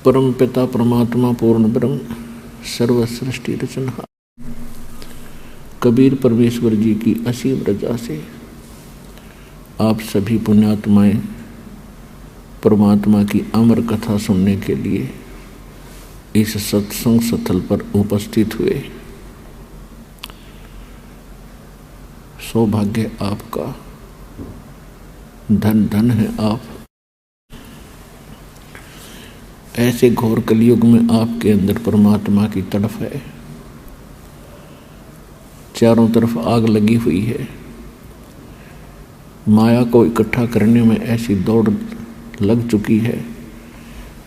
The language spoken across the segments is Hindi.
परम पिता परमात्मा पूर्ण ब्रह्म सर्व सृष्टि रचना कबीर परमेश्वर जी की असीम रजा से आप सभी पुण्यात्माएं परमात्मा की अमर कथा सुनने के लिए इस सत्संग स्थल पर उपस्थित हुए। सौभाग्य आपका, धन धन है आप। ऐसे घोर कलयुग में आपके अंदर परमात्मा की तड़फ है, चारों तरफ आग लगी हुई है। माया को इकट्ठा करने में ऐसी दौड़ लग चुकी है,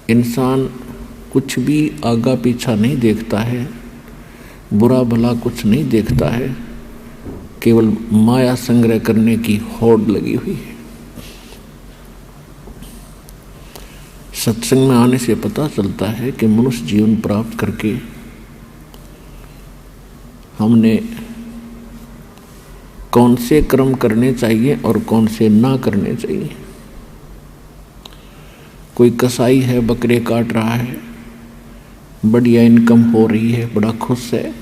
इंसान कुछ भी आगा पीछा नहीं देखता है, बुरा भला कुछ नहीं देखता है, केवल माया संग्रह करने की होड़ लगी हुई है। सत्संग में आने से पता चलता है कि मनुष्य जीवन प्राप्त करके हमने कौन से कर्म करने चाहिए और कौन से ना करने चाहिए। कोई कसाई है, बकरे काट रहा है, बढ़िया इनकम हो रही है, बड़ा खुश है,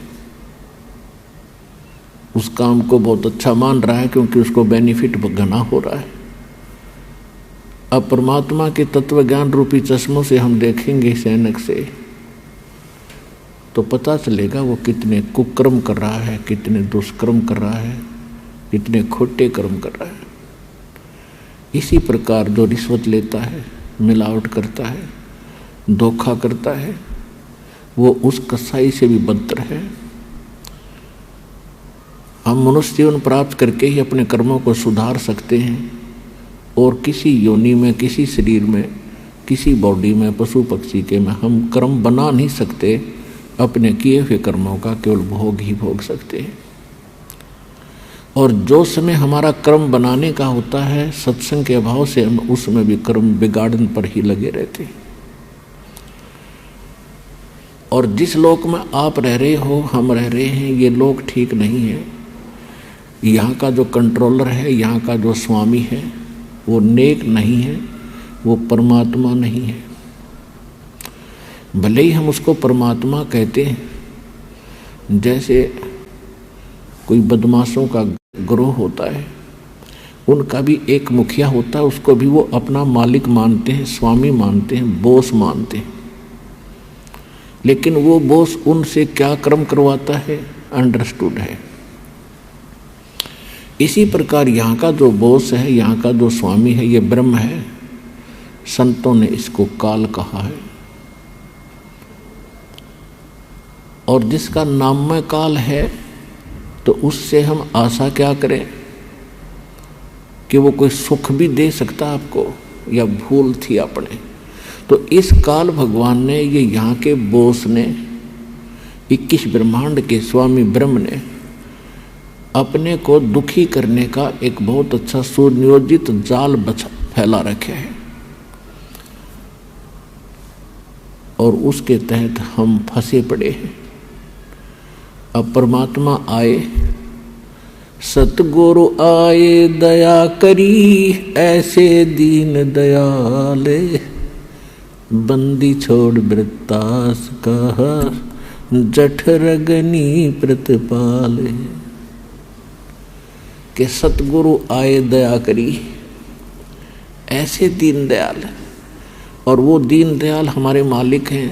उस काम को बहुत अच्छा मान रहा है क्योंकि उसको बेनिफिट घना हो रहा है। अब परमात्मा के तत्व ज्ञान रूपी चश्मों से हम देखेंगे इस ऐनक से तो पता चलेगा वो कितने कुकर्म कर रहा है, कितने दुष्कर्म कर रहा है, कितने खोटे कर्म कर रहा है। इसी प्रकार जो रिश्वत लेता है, मिलावट करता है, धोखा करता है, वो उस कसाई से भी बदतर है। हम मनुष्य जीवन प्राप्त करके ही अपने कर्मों को सुधार सकते हैं और किसी योनि में, किसी शरीर में, किसी बॉडी में, पशु पक्षी के में हम कर्म बना नहीं सकते। अपने किए हुए कर्मों का केवल भोग ही भोग सकते हैं। और जो समय हमारा कर्म बनाने का होता है, सत्संग के अभाव से हम उसमें भी कर्म बिगाड़ने पर ही लगे रहते हैं। और जिस लोक में आप रह रहे हो, हम रह रहे हैं, ये लोक ठीक नहीं है। यहाँ का जो कंट्रोलर है, यहाँ का जो स्वामी है, वो नेक नहीं है, वो परमात्मा नहीं है। भले ही हम उसको परमात्मा कहते हैं, जैसे कोई बदमाशों का ग्रोह होता है, उनका भी एक मुखिया होता है, उसको भी वो अपना मालिक मानते हैं, स्वामी मानते हैं, बॉस मानते हैं। लेकिन वो बॉस उनसे क्या कर्म करवाता है, अंडरस्टूड है। इसी प्रकार यहाँ का जो बॉस है, यहाँ का जो स्वामी है, ये ब्रह्म है। संतों ने इसको काल कहा है। और जिसका नाममय काल है तो उससे हम आशा क्या करें कि वो कोई सुख भी दे सकता आपको, या भूल थी अपने। तो इस काल भगवान ने, ये यहाँ के बोस ने, 21 ब्रह्मांड के स्वामी ब्रह्म ने अपने को दुखी करने का एक बहुत अच्छा सुनियोजित जाल फैला रखे है। और उसके तहत हम फंसे पड़े हैं। अब परमात्मा आए, सतगुरु आए दया करी, ऐसे दीन दयाले, बंदी छोड़ वृत्तास कहा, जठरगनी प्रतिपाले। के सतगुरु आए दया करी, ऐसे दीन दयाल। और वो दीन दयाल हमारे मालिक हैं,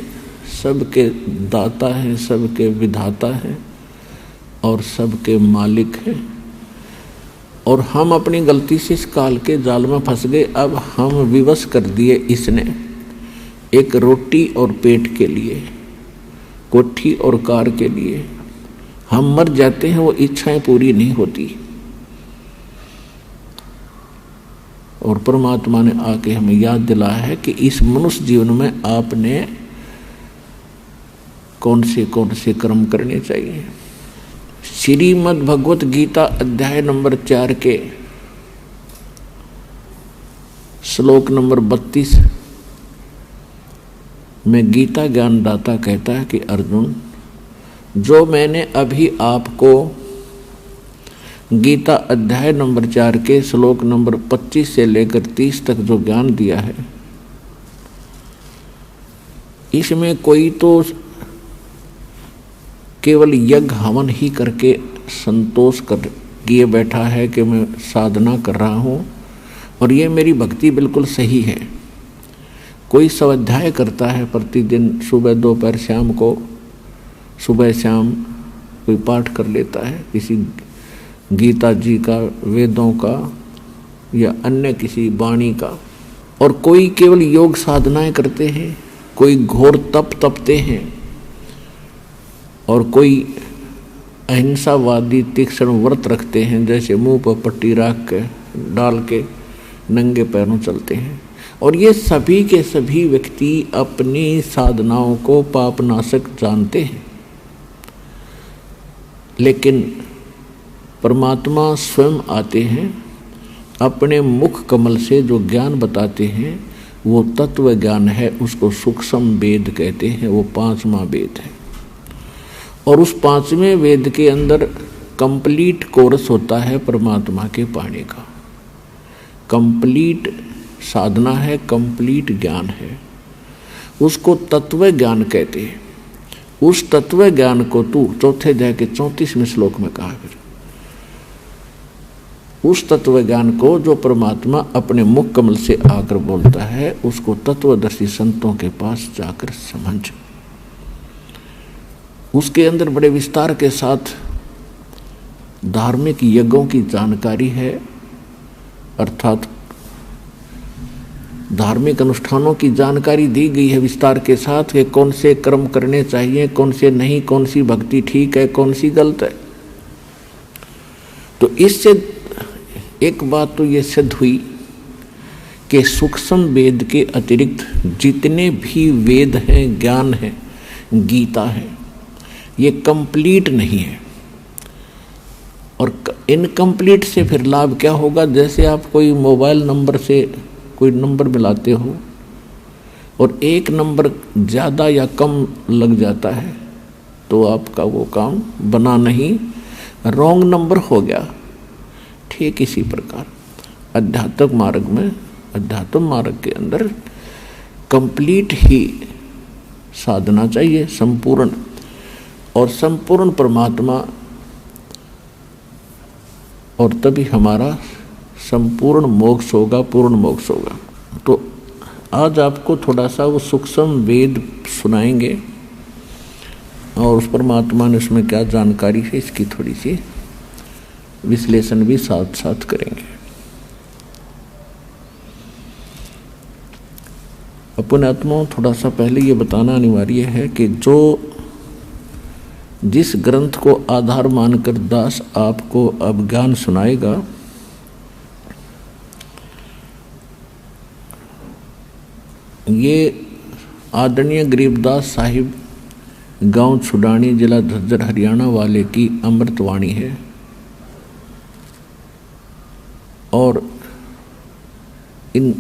सबके दाता हैं, सबके विधाता हैं और सबके मालिक हैं। और हम अपनी गलती से इस काल के जाल में फंस गए। अब हम विवश कर दिए इसने, एक रोटी और पेट के लिए, कोठी और कार के लिए। हम मर जाते हैं, वो इच्छाएं पूरी नहीं होती। और परमात्मा ने आके हमें याद दिलाया है कि इस मनुष्य जीवन में आपने कौन से कर्म करने चाहिए। श्रीमद् भगवत गीता अध्याय नंबर 4 के श्लोक नंबर 32 में गीता ज्ञानदाता कहता है कि अर्जुन, जो मैंने अभी आपको गीता अध्याय नंबर 4 के श्लोक नंबर 25 से लेकर 30 तक जो ज्ञान दिया है, इसमें कोई तो केवल यज्ञ हवन ही करके संतोष कर किए बैठा है कि मैं साधना कर रहा हूँ और ये मेरी भक्ति बिल्कुल सही है। कोई स्वाध्याय करता है प्रतिदिन, सुबह दोपहर शाम को, सुबह शाम कोई पाठ कर लेता है किसी गीता जी का, वेदों का या अन्य किसी वाणी का, और कोई केवल योग साधनाएं करते हैं, कोई घोर तप तपते हैं, और कोई अहिंसावादी तीक्ष्ण व्रत रखते हैं, जैसे मुंह पर पट्टी रख के डाल के नंगे पैरों चलते हैं। और ये सभी के सभी व्यक्ति अपनी साधनाओं को पापनाशक जानते हैं, लेकिन परमात्मा स्वयं आते हैं, अपने मुख कमल से जो ज्ञान बताते हैं वो तत्व ज्ञान है, उसको सूक्ष्म वेद कहते हैं। वो 5वां वेद है, और उस 5वें वेद के अंदर कंप्लीट कोर्स होता है परमात्मा के पाने का। कंप्लीट साधना है, कंप्लीट ज्ञान है, उसको तत्व ज्ञान कहते हैं। उस तत्व ज्ञान को तू चौथे अध्याय के 34वें श्लोक में कहा, फिर उस तत्व ज्ञान को जो परमात्मा अपने मुख कमल से आकर बोलता है, उसको तत्वदर्शी संतों के पास जाकर समझ। उसके अंदर बड़े विस्तार के साथ धार्मिक यज्ञों की जानकारी है, अर्थात धार्मिक अनुष्ठानों की जानकारी दी गई है विस्तार के साथ कि कौन से कर्म करने चाहिए, कौन से नहीं, कौन सी भक्ति ठीक है, कौन सी गलत है। तो इससे एक बात तो ये सिद्ध हुई कि सूक्ष्म वेद के अतिरिक्त जितने भी वेद हैं, ज्ञान है, गीता है, ये कंप्लीट नहीं है। और इनकम्प्लीट से फिर लाभ क्या होगा? जैसे आप कोई मोबाइल नंबर से कोई नंबर मिलाते हो और एक नंबर ज़्यादा या कम लग जाता है तो आपका वो काम बना नहीं, रॉन्ग नंबर हो गया। ठीक इसी प्रकार आध्यात्मिक मार्ग में, अध्यात्म मार्ग के अंदर कंप्लीट ही साधना चाहिए, संपूर्ण, और संपूर्ण परमात्मा, और तभी हमारा संपूर्ण मोक्ष होगा, पूर्ण मोक्ष होगा। तो आज आपको थोड़ा सा वो सूक्ष्म वेद सुनाएंगे और उस परमात्मा ने उसमें क्या जानकारी है इसकी थोड़ी सी विश्लेषण भी साथ साथ करेंगे। अपने आत्माओं, थोड़ा सा पहले ये बताना अनिवार्य है कि जो जिस ग्रंथ को आधार मानकर दास आपको अब ज्ञान सुनाएगा, ये आदरणीय गरीबदास साहिब गांव छुडानी, जिला झज्जर, हरियाणा वाले की अमृतवाणी है। और इन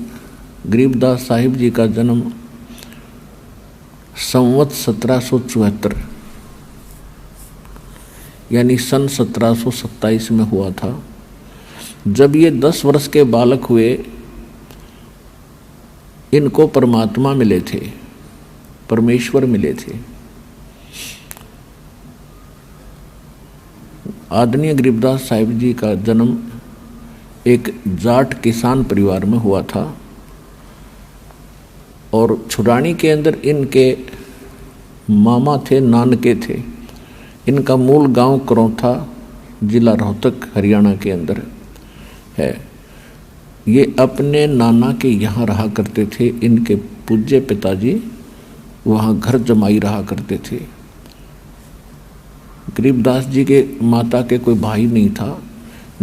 गरीबदास साहिब जी का जन्म संवत 1774 यानी सन 1727 में हुआ था। जब ये 10 वर्ष के बालक हुए, इनको परमात्मा मिले थे, परमेश्वर मिले थे। आदरणीय गरीबदास साहिब जी का जन्म एक जाट किसान परिवार में हुआ था और छुडानी के अंदर इनके मामा थे, नानके थे। इनका मूल गांव करौथा, जिला रोहतक, हरियाणा के अंदर है। ये अपने नाना के यहाँ रहा करते थे। इनके पूज्य पिताजी वहाँ घर जमाई रहा करते थे। गरीबदास जी के माता के कोई भाई नहीं था,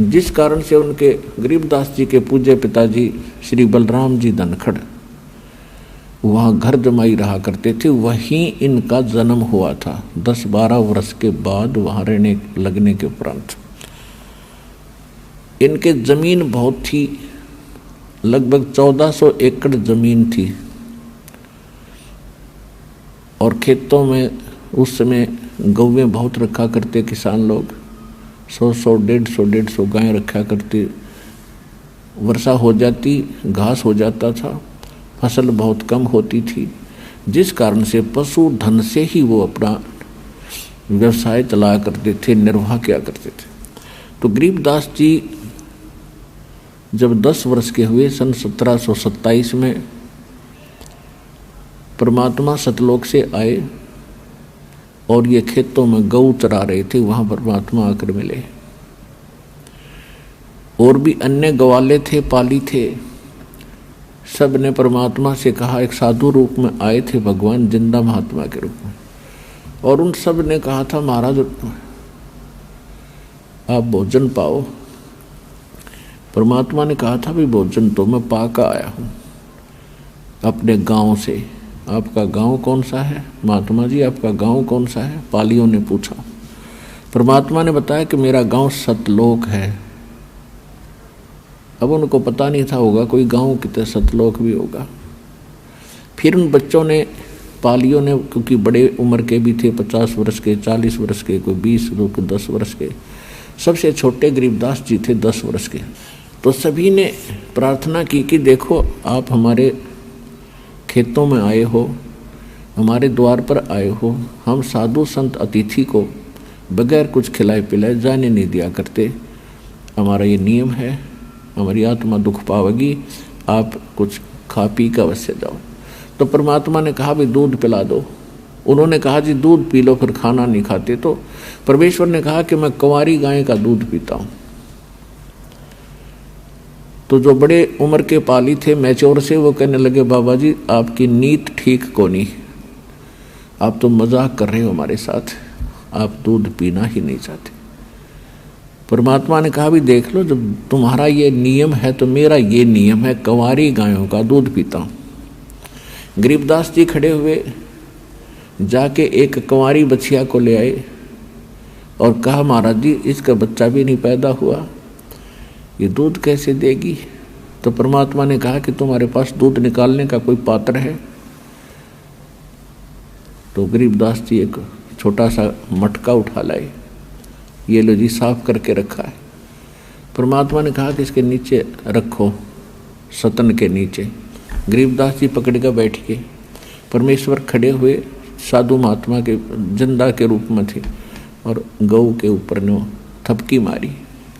जिस कारण से उनके गरीबदास जी के पूज्य पिताजी श्री बलराम जी धनखड़ वहाँ घर जमाई रहा करते थे। वहीं इनका जन्म हुआ था 10-12 वर्ष के बाद वहाँ रहने लगने के उपरांत। इनके जमीन बहुत थी, लगभग 1400 एकड़ जमीन थी और खेतों में उस समय गौवें बहुत रखा करते किसान लोग। 100-100, 150-150 गायें रखा करती। वर्षा हो जाती, घास हो जाता था, फसल बहुत कम होती थी। जिस कारण से पशु धन से ही वो अपना व्यवसाय चलाया करते थे, निर्वाह किया करते थे। तो गरीबदास जी जब 10 वर्ष के हुए सन 1727 में परमात्मा सतलोक से आए और ये खेतों में गऊ चरा रहे थे, वहाँ परमात्मा आकर मिले। और भी अन्य गवाले थे, पाली थे, सब ने परमात्मा से कहा, एक साधु रूप में आए थे भगवान, जिंदा महात्मा के रूप में, और उन सब ने कहा था महाराज आप भोजन पाओ। परमात्मा ने कहा था भी भोजन तो मैं पाकर आया हूँ अपने गांव से। आपका गांव कौन सा है महात्मा जी, आपका गांव कौन सा है? पालियों ने पूछा। परमात्मा ने बताया कि मेरा गांव सतलोक है। अब उनको पता नहीं था होगा कोई गांव कितने सतलोक भी होगा। फिर उन बच्चों ने, पालियों ने, क्योंकि बड़े उम्र के भी थे, 50 वर्ष के, 40 वर्ष के, कोई 20, कोई 10 वर्ष के, सबसे छोटे गरीबदास जी थे 10 वर्ष के। तो सभी ने प्रार्थना की कि देखो आप हमारे खेतों में आए हो, हमारे द्वार पर आए हो, हम साधु संत अतिथि को बगैर कुछ खिलाए पिलाए जाने नहीं दिया करते, हमारा ये नियम है, हमारी आत्मा दुख पावेगी, आप कुछ खा पी कर अवश्य जाओ। तो परमात्मा ने कहा भी दूध पिला दो। उन्होंने कहा जी दूध पी लो, फिर खाना नहीं खाते। तो परमेश्वर ने कहा कि मैं कुंवारी गाय का दूध पीता हूँ। तो जो बड़े उम्र के पाली थे, मैच्योर से, वो कहने लगे बाबा जी आपकी नीत ठीक को नहीं, आप तो मजाक कर रहे हो हमारे साथ, आप दूध पीना ही नहीं चाहते। परमात्मा ने कहा भी देख लो, जब तुम्हारा ये नियम है तो मेरा ये नियम है, कुंवारी गायों का दूध पीता हूँ। गरीबदास जी खड़े हुए, जाके एक कुंवारी बछिया को ले आए और कहा महाराज जी इसका बच्चा भी नहीं पैदा हुआ, ये दूध कैसे देगी? तो परमात्मा ने कहा कि तुम्हारे पास दूध निकालने का कोई पात्र है? तो गरीबदास जी एक छोटा सा मटका उठा लाए, ये लो जी साफ करके रखा है। परमात्मा ने कहा कि इसके नीचे रखो, सतन के नीचे। गरीबदास जी पकड़ कर बैठ गए। परमेश्वर खड़े हुए साधु महात्मा के जिंदा के रूप में थे और गऊ के ऊपर ने थपकी मारी,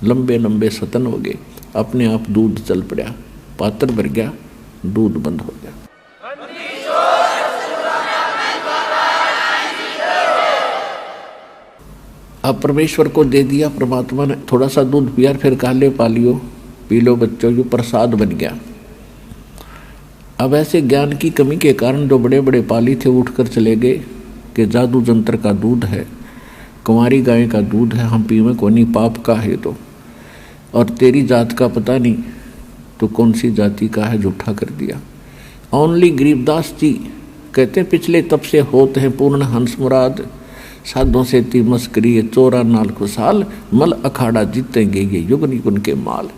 लंबे लंबे सतन हो गए, अपने आप दूध चल पड़ा, पात्र भर गया, दूध बंद हो गया। अब परमेश्वर को दे दिया, परमात्मा ने थोड़ा सा दूध पिया, फिर कहा ले पालियो पी लो बच्चों, जो प्रसाद बन गया। अब ऐसे ज्ञान की कमी के कारण जो बड़े बड़े पाली थे उठकर चले गए कि जादू जंत्र का दूध है, कुंवारी गाय का दूध है, हम पीवे को नहीं, पाप का है तो, और तेरी जात का पता नहीं तो कौन सी जाति का है, झूठा कर दिया। ओनली गरीबदास जी कहते हैं पिछले तब से होते हैं पूर्ण हंस मुराद, साधों से ती मस्करी 94 खुशहाल, मल अखाड़ा जीतेंगे ये युगन युगन के माल।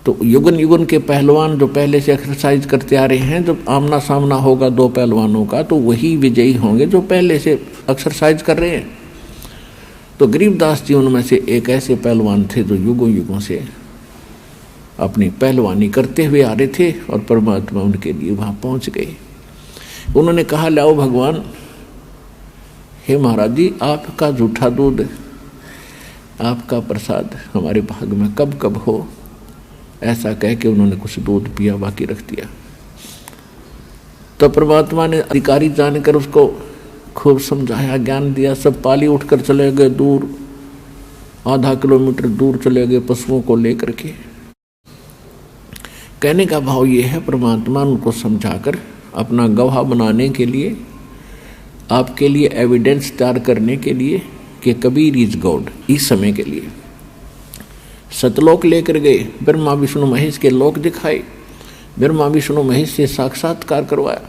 तो युगन युगन के पहलवान जो पहले से एक्सरसाइज करते आ रहे हैं, जब आमना सामना होगा दो पहलवानों का तो वही विजयी होंगे जो पहले से एक्सरसाइज कर रहे हैं। तो गरीबदास जी उनमें से एक ऐसे पहलवान थे जो युगों युगों से अपनी पहलवानी करते हुए आ रहे थे और परमात्मा उनके लिए वहाँ पहुँच गए। उन्होंने कहा लाओ भगवान, हे महाराज जी आपका जूठा दूध, आपका प्रसाद हमारे भाग में कब कब हो। ऐसा कह के उन्होंने कुछ दूध पिया, बाकी रख दिया। तो परमात्मा ने अधिकारी जानकर उसको खूब समझाया, ज्ञान दिया। सब पाली उठकर चले गए दूर, आधा किलोमीटर दूर चले गए पशुओं को लेकर के। कहने का भाव ये है, परमात्मा उनको समझाकर अपना गवाह बनाने के लिए, आपके लिए एविडेंस तैयार करने के लिए कि कबीर इज गॉड, इस समय के लिए सतलोक लेकर गए, ब्रह्मा विष्णु महेश के लोक दिखाए, ब्रह्मा विष्णु महेश से साक्षात्कार करवाया,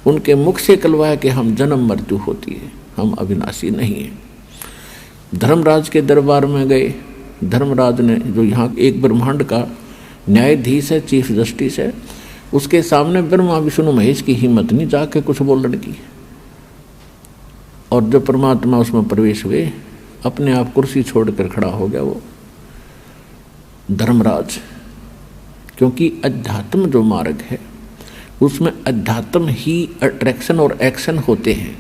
उनके मुख से कहलवाया कि हम जन्म मृत्यु होती है, हम अविनाशी नहीं हैं। धर्मराज के दरबार में गए, धर्मराज ने जो यहाँ एक ब्रह्मांड का न्यायाधीश है, चीफ जस्टिस है, उसके सामने ब्रह्मा विष्णु महेश की हिम्मत नहीं जाके कुछ बोलने की। और जब परमात्मा उसमें प्रवेश हुए, अपने आप कुर्सी छोड़कर खड़ा हो गया वो धर्मराज, क्योंकि अध्यात्म जो मार्ग है उसमें अध्यात्म ही अट्रैक्शन और एक्शन होते हैं।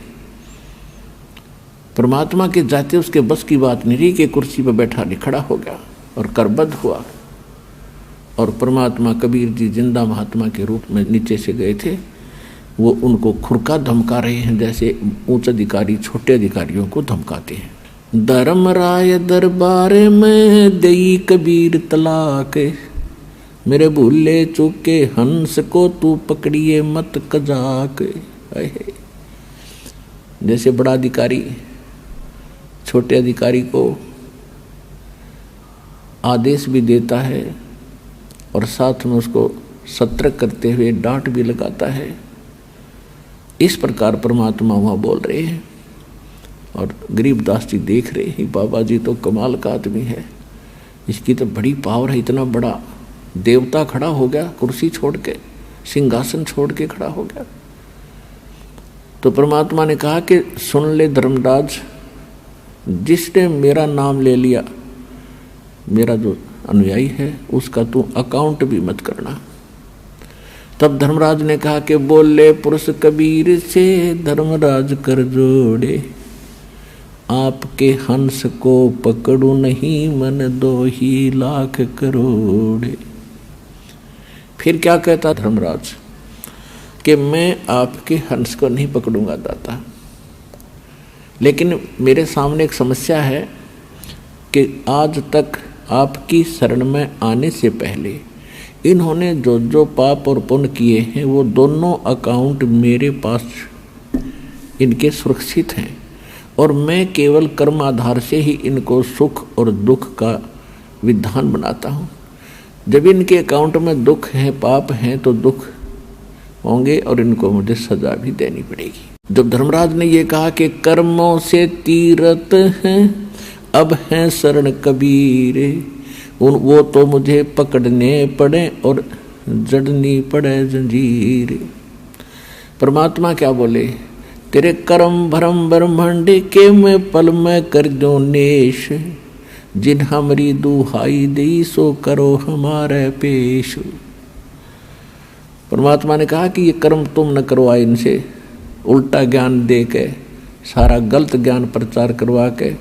परमात्मा के जाते उसके बस की बात नहीं रही कि कुर्सी पर बैठा नहीं, खड़ा हो गया और करबद्ध हुआ। और परमात्मा कबीर जी जिंदा महात्मा के रूप में नीचे से गए थे, वो उनको खुरका धमका रहे हैं जैसे उच्च अधिकारी छोटे अधिकारियों को धमकाते हैं। धर्मराय दरबार में दई कबीर तलाक, मेरे भूले चूके हंस को तू पकड़िए मत कजाक। जैसे बड़ा अधिकारी छोटे अधिकारी को आदेश भी देता है और साथ में उसको सतर्क करते हुए डांट भी लगाता है, इस प्रकार परमात्मा वहाँ बोल रहे हैं। और गरीबदास जी देख रहे हैं, बाबा जी तो कमाल का आदमी है, इसकी तो बड़ी पावर है, इतना बड़ा देवता खड़ा हो गया, कुर्सी छोड़ के सिंहासन छोड़ के खड़ा हो गया। तो परमात्मा ने कहा कि सुन ले धर्मराज, जिसने मेरा नाम ले लिया, मेरा जो अनुयायी है, उसका तू अकाउंट भी मत करना। तब धर्मराज ने कहा कि बोले पुरुष कबीर से धर्मराज कर जोड़े, आपके हंस को पकड़ू नहीं मन 2 लाख करोड़े। फिर क्या कहता धर्मराज कि मैं आपके हंस को नहीं पकड़ूंगा दाता, लेकिन मेरे सामने एक समस्या है कि आज तक आपकी शरण में आने से पहले इन्होंने जो जो पाप और पुण्य किए हैं वो दोनों अकाउंट मेरे पास इनके सुरक्षित हैं, और मैं केवल कर्म आधार से ही इनको सुख और दुख का विधान बनाता हूँ। जब इनके अकाउंट में दुख है, पाप हैं, तो दुख होंगे और इनको मुझे सजा भी देनी पड़ेगी। जब धर्मराज ने ये कहा कि कर्मों से तीरथ हैं अब हैं शरण कबीर, वो तो मुझे पकड़ने पड़े और जड़नी पड़े जंजीर। परमात्मा क्या बोले, तेरे कर्म भरम ब्रह्मांड के मैं पल में कर दो नेश, जिन हमरी दुहाई दी सो करो हमारे पेश। परमात्मा ने कहा कि ये कर्म तुम न करवाए, इनसे उल्टा ज्ञान दे के, सारा गलत ज्ञान प्रचार करवा के,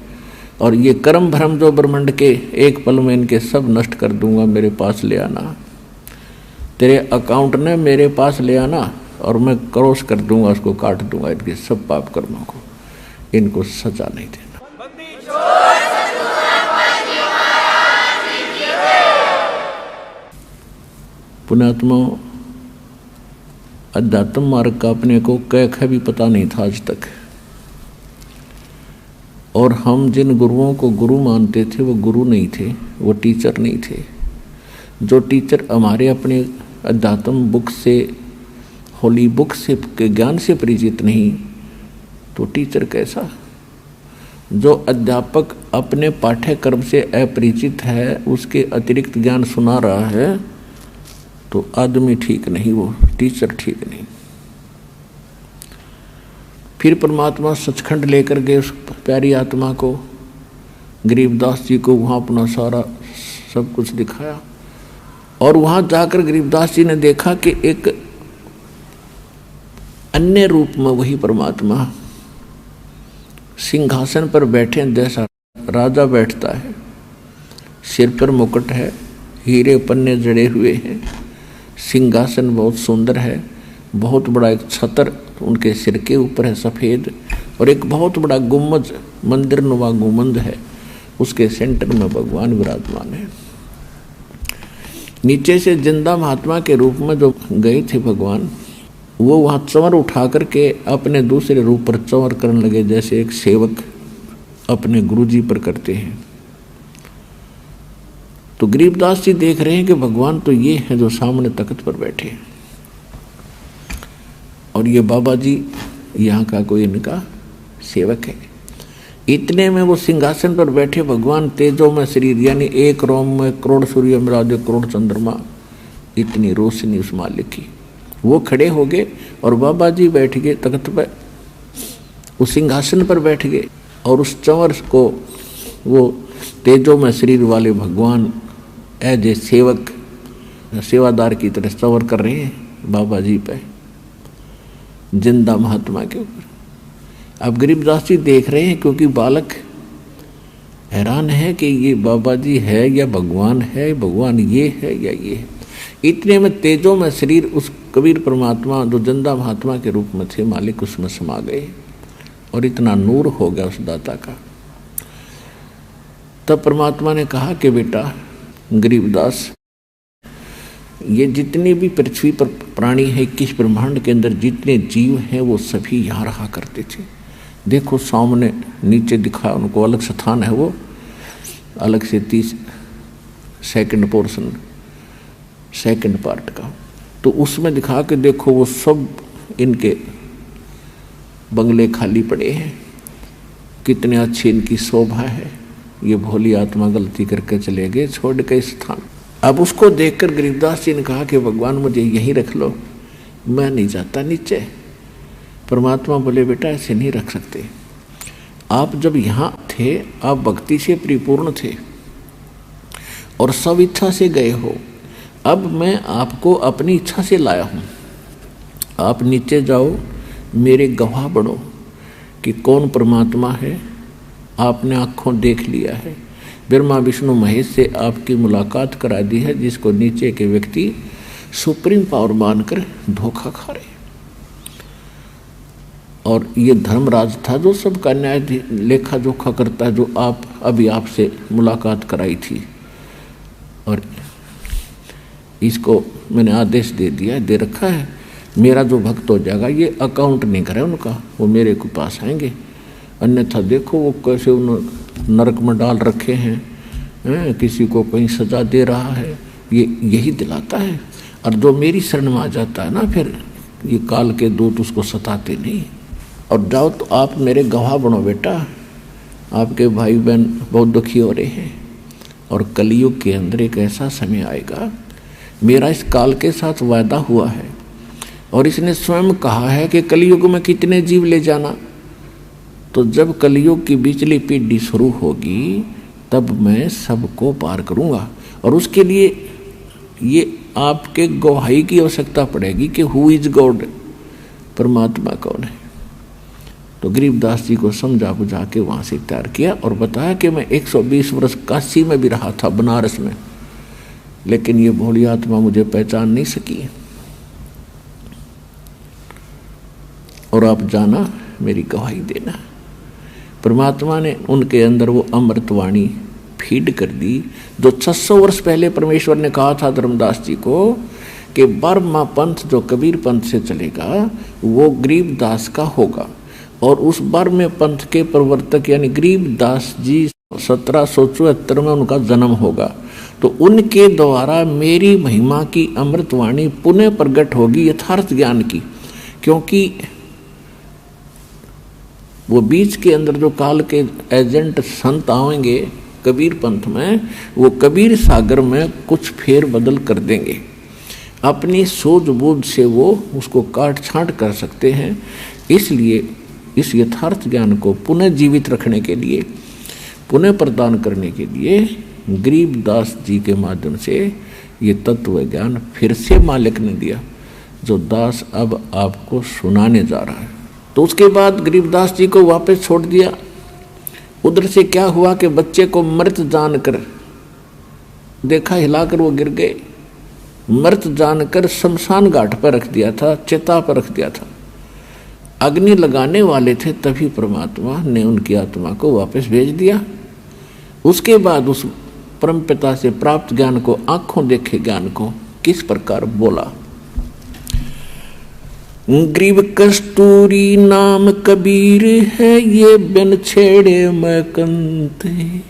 और ये कर्म भ्रम जो ब्रह्मांड के एक पल में इनके सब नष्ट कर दूंगा, मेरे पास ले आना। तेरे अकाउंट ने मेरे पास ले आना और मैं क्रॉस कर दूंगा, उसको काट दूंगा, इनके सब पाप कर्मों को, इनको सजा नहीं देना। पुण्यात्मा, अध्यात्म मार्ग का अपने को कह भी पता नहीं था आज तक, और हम जिन गुरुओं को गुरु मानते थे वो गुरु नहीं थे, वो टीचर नहीं थे। जो टीचर हमारे अपने अध्यात्म बुक से, होली बुक से के ज्ञान से परिचित नहीं, तो टीचर कैसा? जो अध्यापक अपने पाठ्यक्रम से अपरिचित है, उसके अतिरिक्त ज्ञान सुना रहा है, तो आदमी ठीक नहीं, वो टीचर ठीक नहीं। फिर परमात्मा सचखंड लेकर गए उस प्यारी आत्मा को, गरीबदास जी को वहाँ अपना सारा सब कुछ दिखाया। और वहाँ जाकर गरीबदास जी ने देखा कि एक अन्य रूप में वही परमात्मा सिंहासन पर बैठे, जैसा राजा बैठता है, सिर पर मुकुट है, हीरे पन्ने जड़े हुए हैं, सिंहासन बहुत सुंदर है, बहुत बड़ा एक छतर उनके सिर के ऊपर है सफ़ेद, और एक बहुत बड़ा गुम्बद, मंदिर नुमा गुम्बद है, उसके सेंटर में भगवान विराजमान है। नीचे से जिंदा महात्मा के रूप में जो गए थे भगवान, वो वहाँ चंवर उठा करके अपने दूसरे रूप पर चंवर करने लगे, जैसे एक सेवक अपने गुरुजी पर करते हैं। तो गरीबदास जी देख रहे हैं कि भगवान तो ये हैं जो सामने तख्त पर बैठे हैं, और ये बाबा जी यहाँ का कोई इनका सेवक है। इतने में वो सिंहासन पर बैठे भगवान तेजो में शरीर, यानी एक रोम में करोड़ सूर्य मिला करोड़ चंद्रमा, इतनी रोशनी उस मालिक की। वो खड़े हो गए और बाबा जी बैठ गए तख्त पर, उस सिंहासन पर बैठ गए, और उस चंवर को वो तेजो में शरीर वाले भगवान एज ए सेवक, सेवादार की तरह चंवर कर रहे हैं। बाबा जी पे, जिंदा महात्मा के ऊपर। अब गरीबदास जी देख रहे हैं, क्योंकि बालक हैरान है कि ये बाबा जी है या भगवान है, भगवान ये है या ये है। इतने में तेजों में शरीर उस कबीर परमात्मा जो जिंदा महात्मा के रूप में थे, मालिक उसमें समा गए और इतना नूर हो गया उस दाता का। तब परमात्मा ने कहा कि बेटा गरीबदास, ये जितने भी पृथ्वी पर प्राणी है, 21 ब्रह्मांड के अंदर जितने जीव हैं, वो सभी यहाँ रहा करते थे। देखो सामने नीचे दिखा, उनको अलग स्थान है, वो अलग से 30 सेकंड पोर्शन, सेकंड पार्ट का, तो उसमें दिखा के देखो वो सब इनके बंगले खाली पड़े हैं, कितने अच्छी इनकी शोभा है। ये भोली आत्मा गलती करके चले गए, छोड़ के स्थान। अब उसको देखकर गरीबदास जी ने कहा कि भगवान मुझे यहीं रख लो, मैं नहीं जाता नीचे। परमात्मा बोले बेटा ऐसे नहीं रख सकते, आप जब यहाँ थे आप भक्ति से परिपूर्ण थे और सब इच्छा से गए हो, अब मैं आपको अपनी इच्छा से लाया हूँ। आप नीचे जाओ, मेरे गवाह बनो कि कौन परमात्मा है, आपने आँखों देख लिया है, ब्रह्मा विष्णु महेश से आपकी मुलाकात करा दी है, जिसको नीचे के व्यक्ति सुप्रीम पावर मानकर धोखा खा रहे। और ये धर्मराज था जो सबका न्याय लेखा जोखा करता है, जो आप अभी आपसे मुलाकात कराई थी, और इसको मैंने आदेश दे दिया, दे रखा है, मेरा जो भक्त हो जाएगा, ये अकाउंट नहीं करे उनका, वो मेरे को पास आएंगे, अन्यथा देखो वो कैसे उन्होंने नरक में डाल रखे हैं, किसी को कहीं सजा दे रहा है, ये यही दिलाता है। और जो मेरी शरण में आ जाता है ना, फिर ये काल के दूत उसको सताते नहीं। और जाओ तो आप मेरे गवाह बनो बेटा, आपके भाई बहन बहुत दुखी हो रहे हैं, और कलयुग के अंदर एक ऐसा समय आएगा, मेरा इस काल के साथ वायदा हुआ है, और इसने स्वयं कहा है कि कलयुग में कितने जीव ले जाना। तो जब कलयुग की बिचली पीढ़ी शुरू होगी, तब मैं सबको पार करूंगा, और उसके लिए ये आपके गवाही की आवश्यकता पड़ेगी कि हु इज गॉड, परमात्मा कौन है। तो गरीबदास जी को समझा बुझा के वहाँ से तैयार किया और बताया कि मैं 120 वर्ष काशी में भी रहा था, बनारस में, लेकिन ये भोली आत्मा मुझे पहचान नहीं सकी, और आप जाना मेरी गवाही देना। परमात्मा ने उनके अंदर वो अमृतवाणी फीड कर दी, जो 600 वर्ष पहले परमेश्वर ने कहा था धर्मदास जी को कि 12वां पंथ जो कबीर पंथ से चलेगा वो गरीबदास का होगा, और उस 12वें पंथ के प्रवर्तक यानी गरीबदास जी 1774 में उनका जन्म होगा। तो उनके द्वारा मेरी महिमा की अमृतवाणी पुनः प्रकट होगी यथार्थ ज्ञान की, क्योंकि वो बीच के अंदर जो काल के एजेंट संत आएंगे कबीर पंथ में, वो कबीर सागर में कुछ फेर बदल कर देंगे, अपनी सूझबूझ से वो उसको काट छांट कर सकते हैं। इसलिए इस यथार्थ ज्ञान को पुनः जीवित रखने के लिए, पुनः प्रदान करने के लिए गरीबदास जी के माध्यम से ये तत्व ज्ञान फिर से मालिक ने दिया, जो दास अब आपको सुनाने जा रहा है। तो उसके बाद गरीबदास जी को वापस छोड़ दिया। उधर से क्या हुआ कि बच्चे को मृत जानकर देखा, हिलाकर वो गिर गए, मृत जानकर शमशान घाट पर रख दिया था, चिता पर रख दिया था। अग्नि लगाने वाले थे, तभी परमात्मा ने उनकी आत्मा को वापस भेज दिया। उसके बाद उस परमपिता से प्राप्त ज्ञान को, आंखों देखे ज्ञान को किस प्रकार बोला। ग्रीव कस्तूरी नाम कबीर है, ये बिन छेड़े मैं कंते,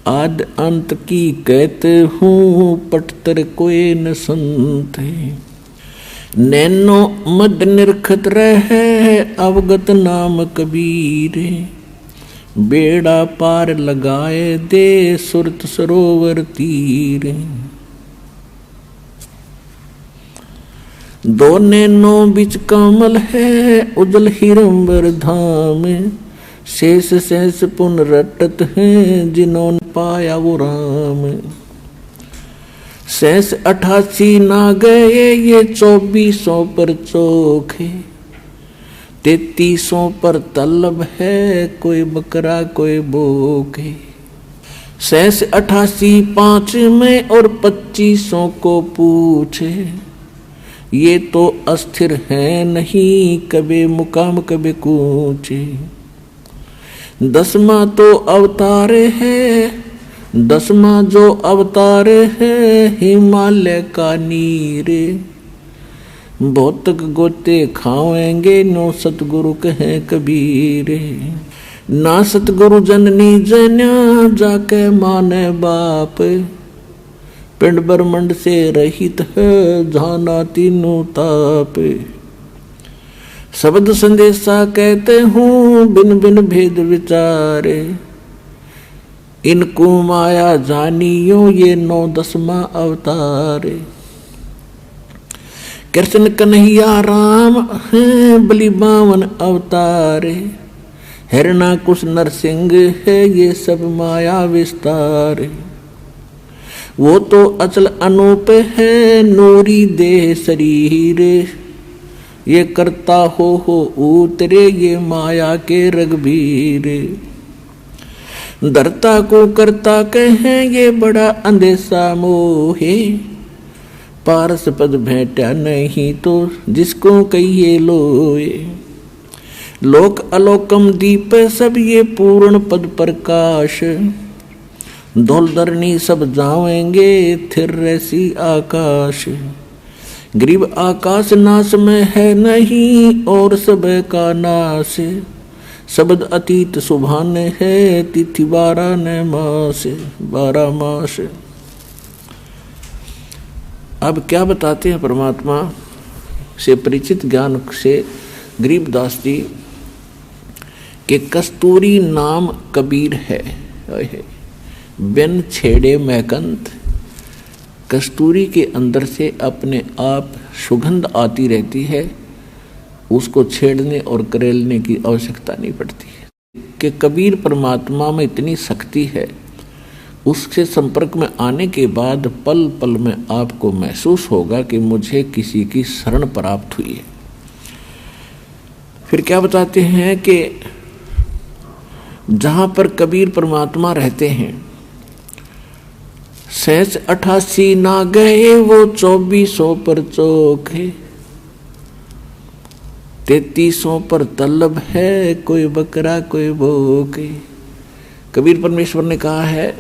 आद अंत की कहते हूँ पटतर कोई न संते, नैनो मद निरखत रहे अवगत नाम कबीर, बेड़ा पार लगाए दे सुरत सरोवर तीर, दो नैनो बिच कमल है उजल हिरंबर धाम, शेष शेष पुन रटत हैं जिन्होंने पाया वो राम, सहस 88 ना गए ये 2400 पर चोखे, 3300 पर तलब है कोई बकरा कोई बोके। सहस 88 5 में और 2500 को पूछे, ये तो अस्थिर है नहीं कभी मुकाम कभी कूचे। 10वां तो अवतार है, 10वां जो अवतार है हिमालय का नीरे। भौतक गोते खावेंगे नो सतगुरु कहे कबीरे। ना सतगुरु जननी जन्या जाके माने बाप, पिंड ब्रह्मंड से रहित है जाना तीनों ताप। शब्द संदेशा कहते हूँ बिन बिन भेद विचारे, इनको माया जानियो ये 9-10वां अवतार। कृष्ण कन्हैया राम है बलि 52 अवतार, हिरणाकुश नरसिंह है ये सब माया विस्तार। वो तो अचल अनूप है नूरी देह शरीर, ये करता हो उतरे ये माया के रघुबीर। धरता को करता कहें ये बड़ा अंधेसा मोहे, पारस पद भेंटा नहीं तो जिसको कहिए लोए। लोक अलोकम दीप सब ये पूर्ण पद प्रकाश, धौल धरनी सब जावेंगे थिर रसी आकाश। गरीब आकाश नाश में है नहीं और सब का नाश, शब्द अतीत सुभान है तिथि 12 न मास 12 मास। अब क्या बताते हैं परमात्मा से परिचित ज्ञान से गरीबदास जी के कस्तूरी नाम कबीर है। बिन छेड़े महकंत, कस्तूरी के अंदर से अपने आप सुगंध आती रहती है, उसको छेड़ने और करेलने की आवश्यकता नहीं पड़ती है। कि कबीर परमात्मा में इतनी शक्ति है, उससे संपर्क में आने के बाद पल पल में आपको महसूस होगा कि मुझे किसी की शरण प्राप्त हुई है। फिर क्या बताते हैं कि जहां पर कबीर परमात्मा रहते हैं, सहस 88 ना गए वो 2400 पर चोखे, 3300 पर तलब है कोई बकरा कोई भोके। कबीर परमेश्वर ने कहा है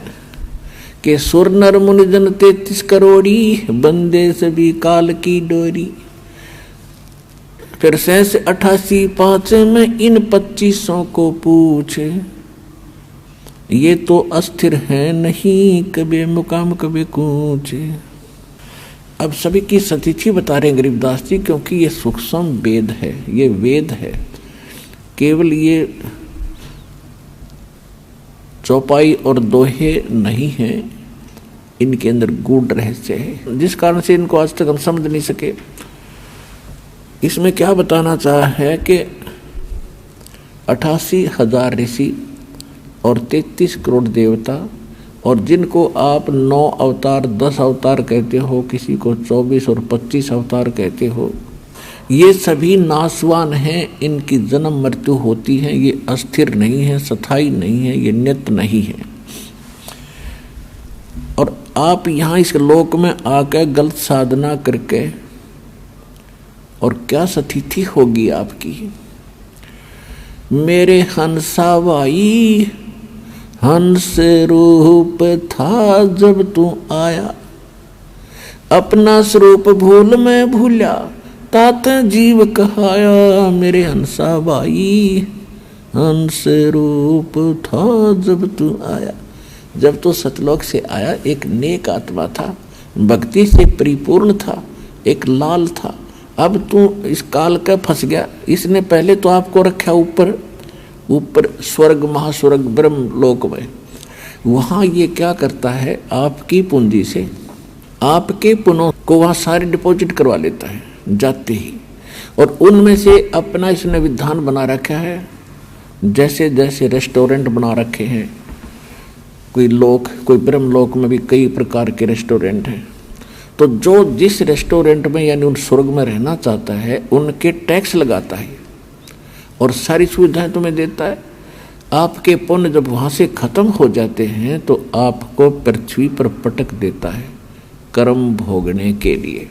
कि सुर नर मुनि जन 33 करोड़ी, बंदे सभी काल की डोरी। फिर सहस 88 5 में इन 2500 को पूछे, ये तो अस्थिर है नहीं कभी मुकाम कभी कूचे। अब सभी की सतिथि बता रहे हैं गरीबदास जी, क्योंकि ये सूक्ष्म वेद है, ये वेद है। केवल ये चौपाई और दोहे नहीं है, इनके अंदर गूढ़ रहस्य है, जिस कारण से इनको आज तक हम समझ नहीं सके। इसमें क्या बताना चाहा है कि 88,000 ऋषि और 33 करोड़ देवता, और जिनको आप 9 अवतार 10 अवतार कहते हो, किसी को 24 और 25 अवतार कहते हो, ये सभी नाशवान हैं, इनकी जन्म मृत्यु होती है, ये अस्थिर नहीं है, स्थायी नहीं है, ये नित्य नहीं है। और आप यहाँ इस लोक में आकर गलत साधना करके, और क्या स्थिति होगी आपकी। मेरे हंसा भाई हंस रूप था जब तू आया, अपना स्वरूप भूल में भूला, तात जीव कहाया। मेरे हंसा भाई हंस रूप था जब तू आया, जब तो सतलोक से आया एक नेक आत्मा था, भक्ति से परिपूर्ण था, एक लाल था। अब तू इस काल का फंस गया। इसने पहले तो आपको रखा ऊपर ऊपर स्वर्ग महास्वर्ग ब्रह्म लोक में। वहाँ ये क्या करता है, आपकी पूंजी से आपके पुनः को वहाँ सारे डिपॉजिट करवा लेता है जाते ही, और उनमें से अपना इसने विधान बना रखा है। जैसे जैसे रेस्टोरेंट बना रखे हैं, कोई लोक, कोई ब्रह्म लोक में भी कई प्रकार के रेस्टोरेंट हैं, तो जो जिस रेस्टोरेंट में यानी उन स्वर्ग में रहना चाहता है उनके टैक्स लगाता है और सारी सुविधाएं तुम्हें देता है। आपके पुण्य जब वहाँ से खत्म हो जाते हैं तो आपको पृथ्वी पर पटक देता है कर्म भोगने के लिए।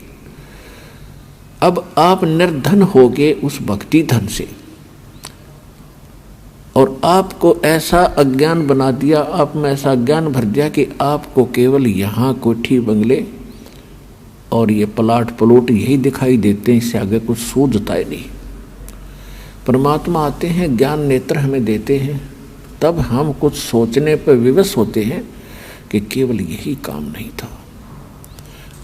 अब आप निर्धन हो गए उस भक्ति धन से, और आपको ऐसा अज्ञान बना दिया, आप में ऐसा ज्ञान भर दिया कि आपको केवल यहाँ कोठी बंगले और ये प्लाट प्लॉट यही दिखाई देते हैं, इससे आगे कुछ सूझता ही नहीं। परमात्मा आते हैं, ज्ञान नेत्र हमें देते हैं, तब हम कुछ सोचने पर विवश होते हैं कि केवल यही काम नहीं था।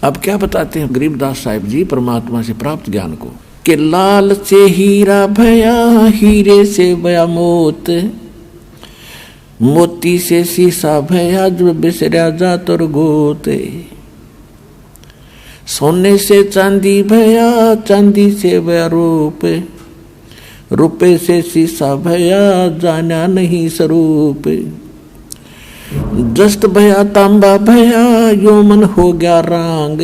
अब क्या बताते हैं गरीबदास साहिब जी परमात्मा से प्राप्त ज्ञान को, कि लाल से हीरा भया, हीरे से भया मोत, मोती से शीशा भया, जो बिसरा जात और गोत, सोने से चांदी भया, चांदी से भया रूप, रुपए से शीशा भया, जाना नहीं स्वरूप, जस्ट भया तांबा भया, यो मन हो गया रांग,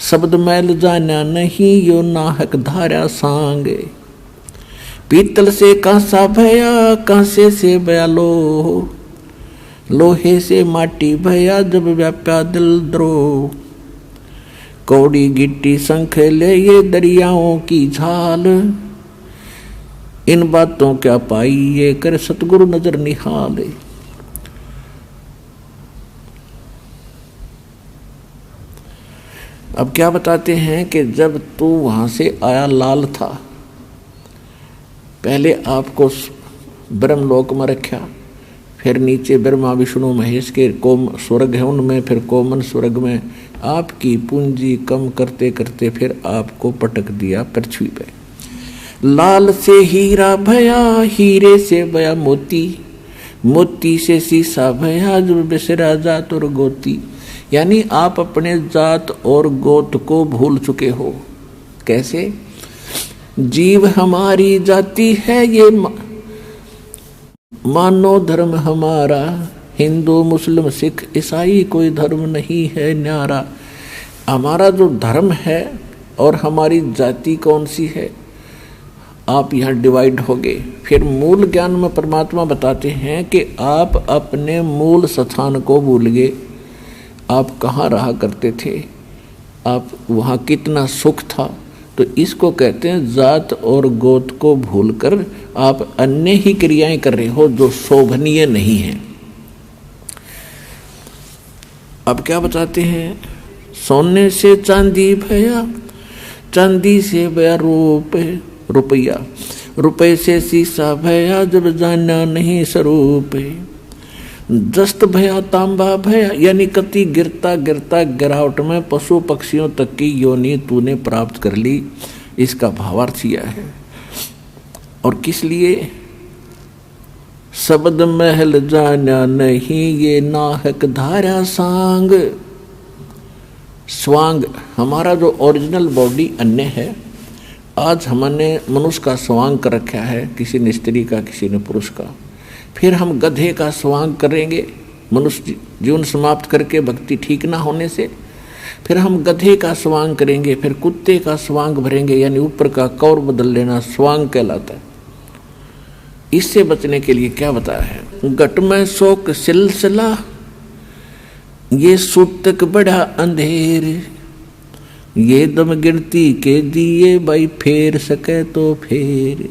शब्द मैल जाना नहीं, यो नाहक धारा सांग, पीतल से कांसा भया, कांसे से भया लोह, लोहे से माटी भया, जब व्याप्या दिल द्रोह, कौड़ी गिट्टी शंख ले ये दरियाओं की झाल, इन बातों क्या पाई ये कर सतगुरु नजर निहाले। अब क्या बताते हैं कि जब तू वहां से आया लाल था, पहले आपको ब्रह्मलोक में रखा, फिर नीचे ब्रह्मा विष्णु महेश के कोम स्वर्ग है उनमें, फिर कोमन स्वर्ग में आपकी पूंजी कम करते करते फिर आपको पटक दिया पृथ्वी पे। लाल से हीरा भया, हीरे से भया मोती, मोती से शीशा भया, जो बिसरा जात और गोती, यानी आप अपने जात और गोत को भूल चुके हो। कैसे? जीव हमारी जाति है ये मानो धर्म हमारा, हिंदू मुस्लिम सिख ईसाई कोई धर्म नहीं है न्यारा। हमारा जो धर्म है और हमारी जाति कौन सी है, आप यहाँ डिवाइड हो गए। फिर मूल ज्ञान में परमात्मा बताते हैं कि आप अपने मूल स्थान को भूल गए। आप कहाँ रहा करते थे, आप वहाँ कितना सुख था। तो इसको कहते हैं जात और गोत को भूलकर आप अन्य ही क्रियाएं कर रहे हो जो शोभनीय नहीं है। अब क्या बताते हैं, सोने से चांदी भया, चांदी से भया रूप, रुपया, रुपये से शीशा भया, जब जाना नहीं स्वरूप, जस्त भया तांबा भया, यानी कति गिरता गिरता गिरावट में पशु पक्षियों तक की योनि तूने प्राप्त कर ली। इसका भावार्थ किया है। और किस लिए? शब्द महल जाना नहीं, ये नाहक धारा सांग। स्वांग हमारा जो ओरिजिनल बॉडी अन्य है, आज हमने मनुष्य का स्वांग कर रखा है, किसी ने स्त्री का, किसी ने पुरुष का। फिर हम गधे का स्वांग करेंगे मनुष्य जीवन समाप्त करके भक्ति ठीक ना होने से। फिर हम गधे का स्वांग करेंगे, फिर कुत्ते का स्वांग भरेंगे, यानी ऊपर का कौर बदल लेना स्वांग कहलाता है। इससे बचने के लिए क्या बताया है, घट में शोक सिलसिला, ये सूतक बड़ा अंधेर, ये दम गिनती के दिए भाई फेर सके तो फेर।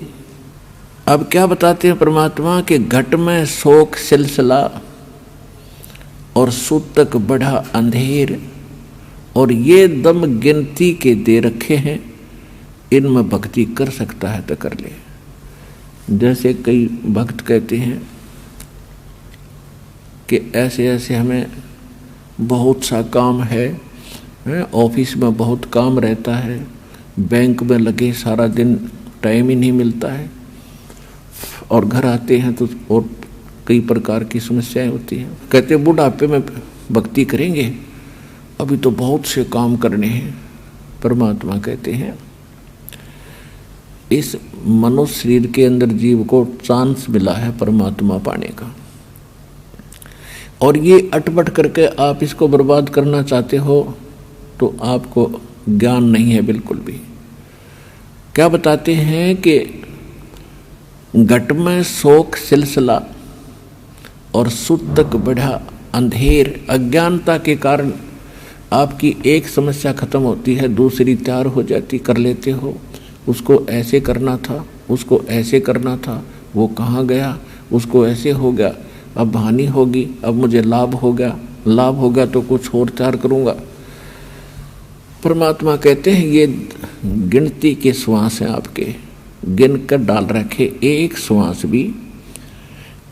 अब क्या बताते हैं परमात्मा के घट में शोक सिलसिला और सूतक बड़ा अंधेर, और ये दम गिनती के दे रखे हैं, इनमें भक्ति कर सकता है तो कर ले। जैसे कई भक्त कहते हैं कि ऐसे ऐसे हमें बहुत सा काम है, ऑफिस में बहुत काम रहता है, बैंक में लगे सारा दिन टाइम ही नहीं मिलता है, और घर आते हैं तो और कई प्रकार की समस्याएं होती हैं। कहते बुढ़ापे में भक्ति करेंगे, अभी तो बहुत से काम करने हैं। परमात्मा कहते हैं इस मनुष्य शरीर के अंदर जीव को चांस मिला है परमात्मा पाने का, और ये अटपट करके आप इसको बर्बाद करना चाहते हो, तो आपको ज्ञान नहीं है बिल्कुल भी। क्या बताते हैं कि घट में शोक सिलसिला और सुत तक बढ़ा अंधेर। अज्ञानता के कारण आपकी एक समस्या खत्म होती है, दूसरी तैयार हो जाती, कर लेते हो। उसको ऐसे करना था, उसको ऐसे करना था, वो कहाँ गया, उसको ऐसे हो गया, अब हानि होगी, अब मुझे लाभ हो गया, लाभ हो गया तो कुछ और तैयार करूँगा। परमात्मा कहते हैं ये गिनती के श्वास हैं आपके, गिन कर डाल रखे, एक श्वास भी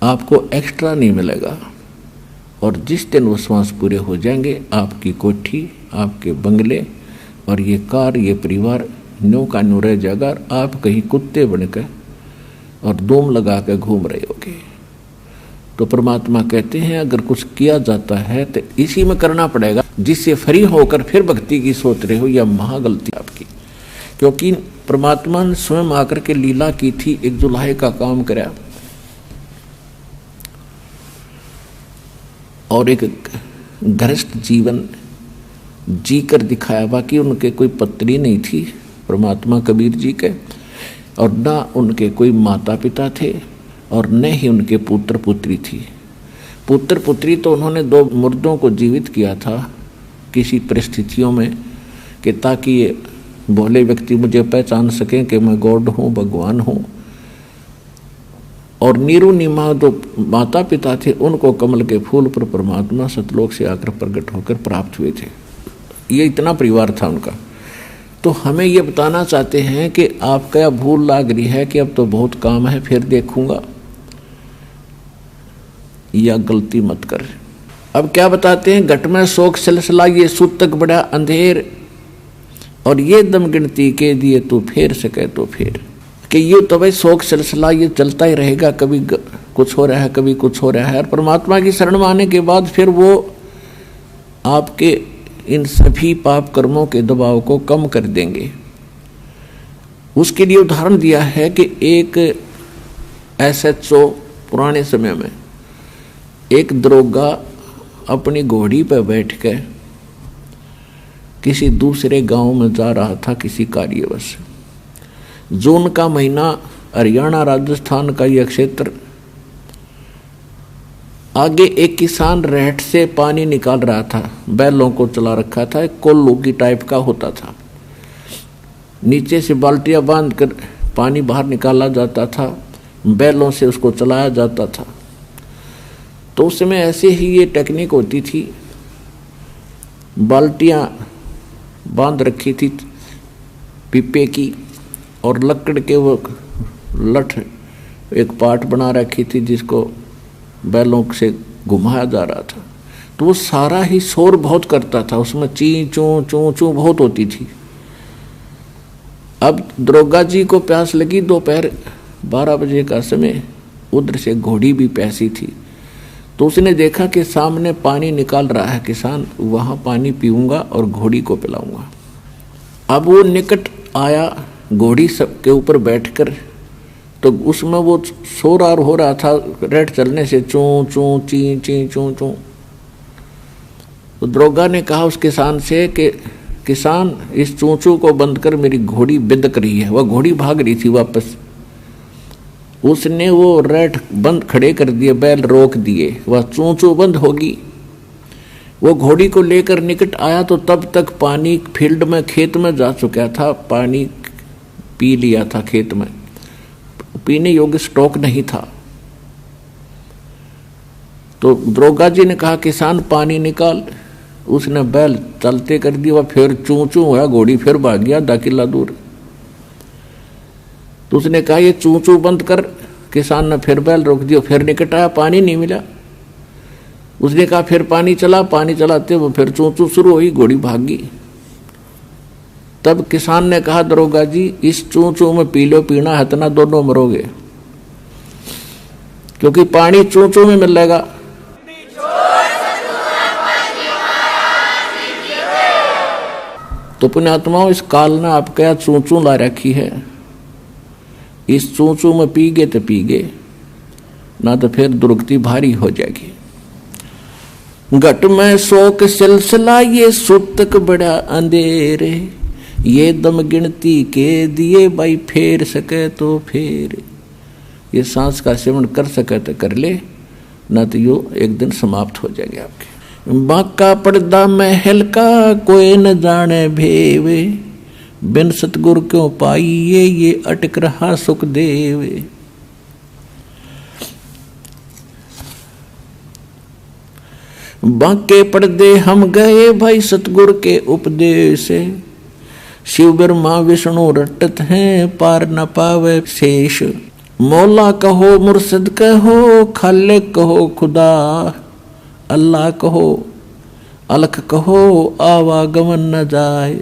आपको एक्स्ट्रा नहीं मिलेगा। और जिस दिन वो श्वास पूरे हो जाएंगे, आपकी कोठी, आपके बंगले और ये कार, ये परिवार न्यू का न्यू रह जाएगा। आप कहीं कुत्ते बनकर और दूम लगा कर घूम रहे होगे। तो परमात्मा कहते हैं अगर कुछ किया जाता है तो इसी में करना पड़ेगा, जिससे फ्री होकर फिर भक्ति की सोच रहे हो, यह महागलती आपकी। क्योंकि परमात्मा ने स्वयं आकर के लीला की थी, एक जुलाहे का काम कराया और एक गृहस्थ जीवन जी कर दिखाया। बाकी उनके कोई पत्नी नहीं थी परमात्मा कबीर जी के, और ना उनके कोई माता पिता थे और न ही उनके पुत्र पुत्री थी। पुत्र पुत्री तो उन्होंने 2 मुर्दों को जीवित किया था किसी परिस्थितियों में, कि ताकि ये भोले व्यक्ति मुझे पहचान सकें कि मैं गॉड हूँ, भगवान हूँ। और नीरू नीमा जो माता पिता थे उनको कमल के फूल पर परमात्मा सतलोक से आकर प्रकट होकर प्राप्त हुए थे। ये इतना परिवार था उनका। तो हमें ये बताना चाहते हैं कि आपका यह भूल लाग रही है कि अब तो बहुत काम है, फिर देखूंगा, या गलती मत कर। अब क्या बताते हैं, घट में शोक सिलसिला ये सुत तक बड़ा अंधेर, और ये दम गिनती के दिए तू फेर सके तो फेर। कि ये तो भाई शोक सिलसिला ये चलता ही रहेगा, कभी कुछ हो रहा है, कभी कुछ हो रहा है। और परमात्मा की शरण में आने के बाद फिर वो आपके इन सभी पाप कर्मों के दबाव को कम कर देंगे। उसके लिए उदाहरण दिया है कि एक SHO पुराने समय में एक दरोगा अपनी घोड़ी पर बैठ कर किसी दूसरे गांव में जा रहा था किसी कार्यवश। जून का महीना, हरियाणा राजस्थान का यह क्षेत्र। आगे एक किसान रहट से पानी निकाल रहा था, बैलों को चला रखा था, एक कोल्लू की टाइप का होता था। नीचे से बाल्टियां बांध कर पानी बाहर निकाला जाता था, बैलों से उसको चलाया जाता था। तो उस समय ऐसे ही ये टेक्निक होती थी, बाल्टियां बांध रखी थी पीपे की, और लकड़ के वो लठ एक पाट बना रखी थी जिसको बैलों से घुमाया जा रहा था। तो वो सारा ही शोर बहुत करता था, उसमें ची चूं चूं चूं बहुत होती थी। अब दरोगा जी को प्यास लगी, दोपहर 12 बजे का समय, उधर से घोड़ी भी प्यासी थी। तो उसने देखा कि सामने पानी निकाल रहा है किसान, वहाँ पानी पीऊँगा और घोड़ी को पिलाऊँगा। अब वो निकट आया घोड़ी सबके ऊपर बैठकर, तो उसमें वो शोर हो रहा था रेट चलने से, चूं चूं ची ची चूं चूं। तो दरोगा ने कहा उस किसान से कि किसान, इस चूं चूं को बंद कर, मेरी घोड़ी बिदक रही है। वह घोड़ी भाग रही थी वापस। उसने वो रेट बंद खड़े कर दिए, बैल रोक दिए, वह चूं चूं बंद होगी। वो घोड़ी को लेकर निकट आया तो तब तक पानी फील्ड में, खेत में जा चुका था, पानी पी लिया था खेत में, पीने योग्य स्टॉक नहीं था। तो दरोगा जी ने कहा किसान पानी निकाल। उसने बैल चलते कर दिया, फिर चूं चूं हुआ, घोड़ी फिर भाग गया 10 किला दूर। तो उसने कहा ये चूं चूं बंद कर। किसान ने फिर बैल रोक दिया, फिर निकट आया, पानी नहीं मिला। उसने कहा फिर पानी चला, पानी चलाते वो फिर चूं चूं शुरू हुई, घोड़ी भाग गई। तब किसान ने कहा दरोगा जी, इस चूं चूं में पी लो, पीना है इतना, दोनों मरोगे, क्योंकि पानी चूं चूं में मिलेगा। तो पुण्यात्माओं, इस काल ने आपके यहाँ चूं चूं ला रखी है। इस चूं चूं में पी गए तो पी गए, ना तो फिर दुर्गति भारी हो जाएगी। घट में शोक सिलसिला ये सूतक बड़ा अंधेरे, ये दम गिनती के दिए भाई फेर सके तो फेर। ये सांस का सेवन कर सके तो कर ले, न तो यो एक दिन समाप्त हो जाएंगे आपके। बाका पर्दा महल का कोई न जाने भेवे, बिन सतगुरु क्यों पाइए ये अटक रहा सुखदेव। बाके पर्दे हम गए भाई सतगुरु के उपदेश से, शिव ब्रह्मा विष्णु रटत हैं पार न पावे शेष। मौला कहो मुर्शिद कहो खालिक कहो खुदा, अल्लाह कहो अलख कहो आवागमन न जाए।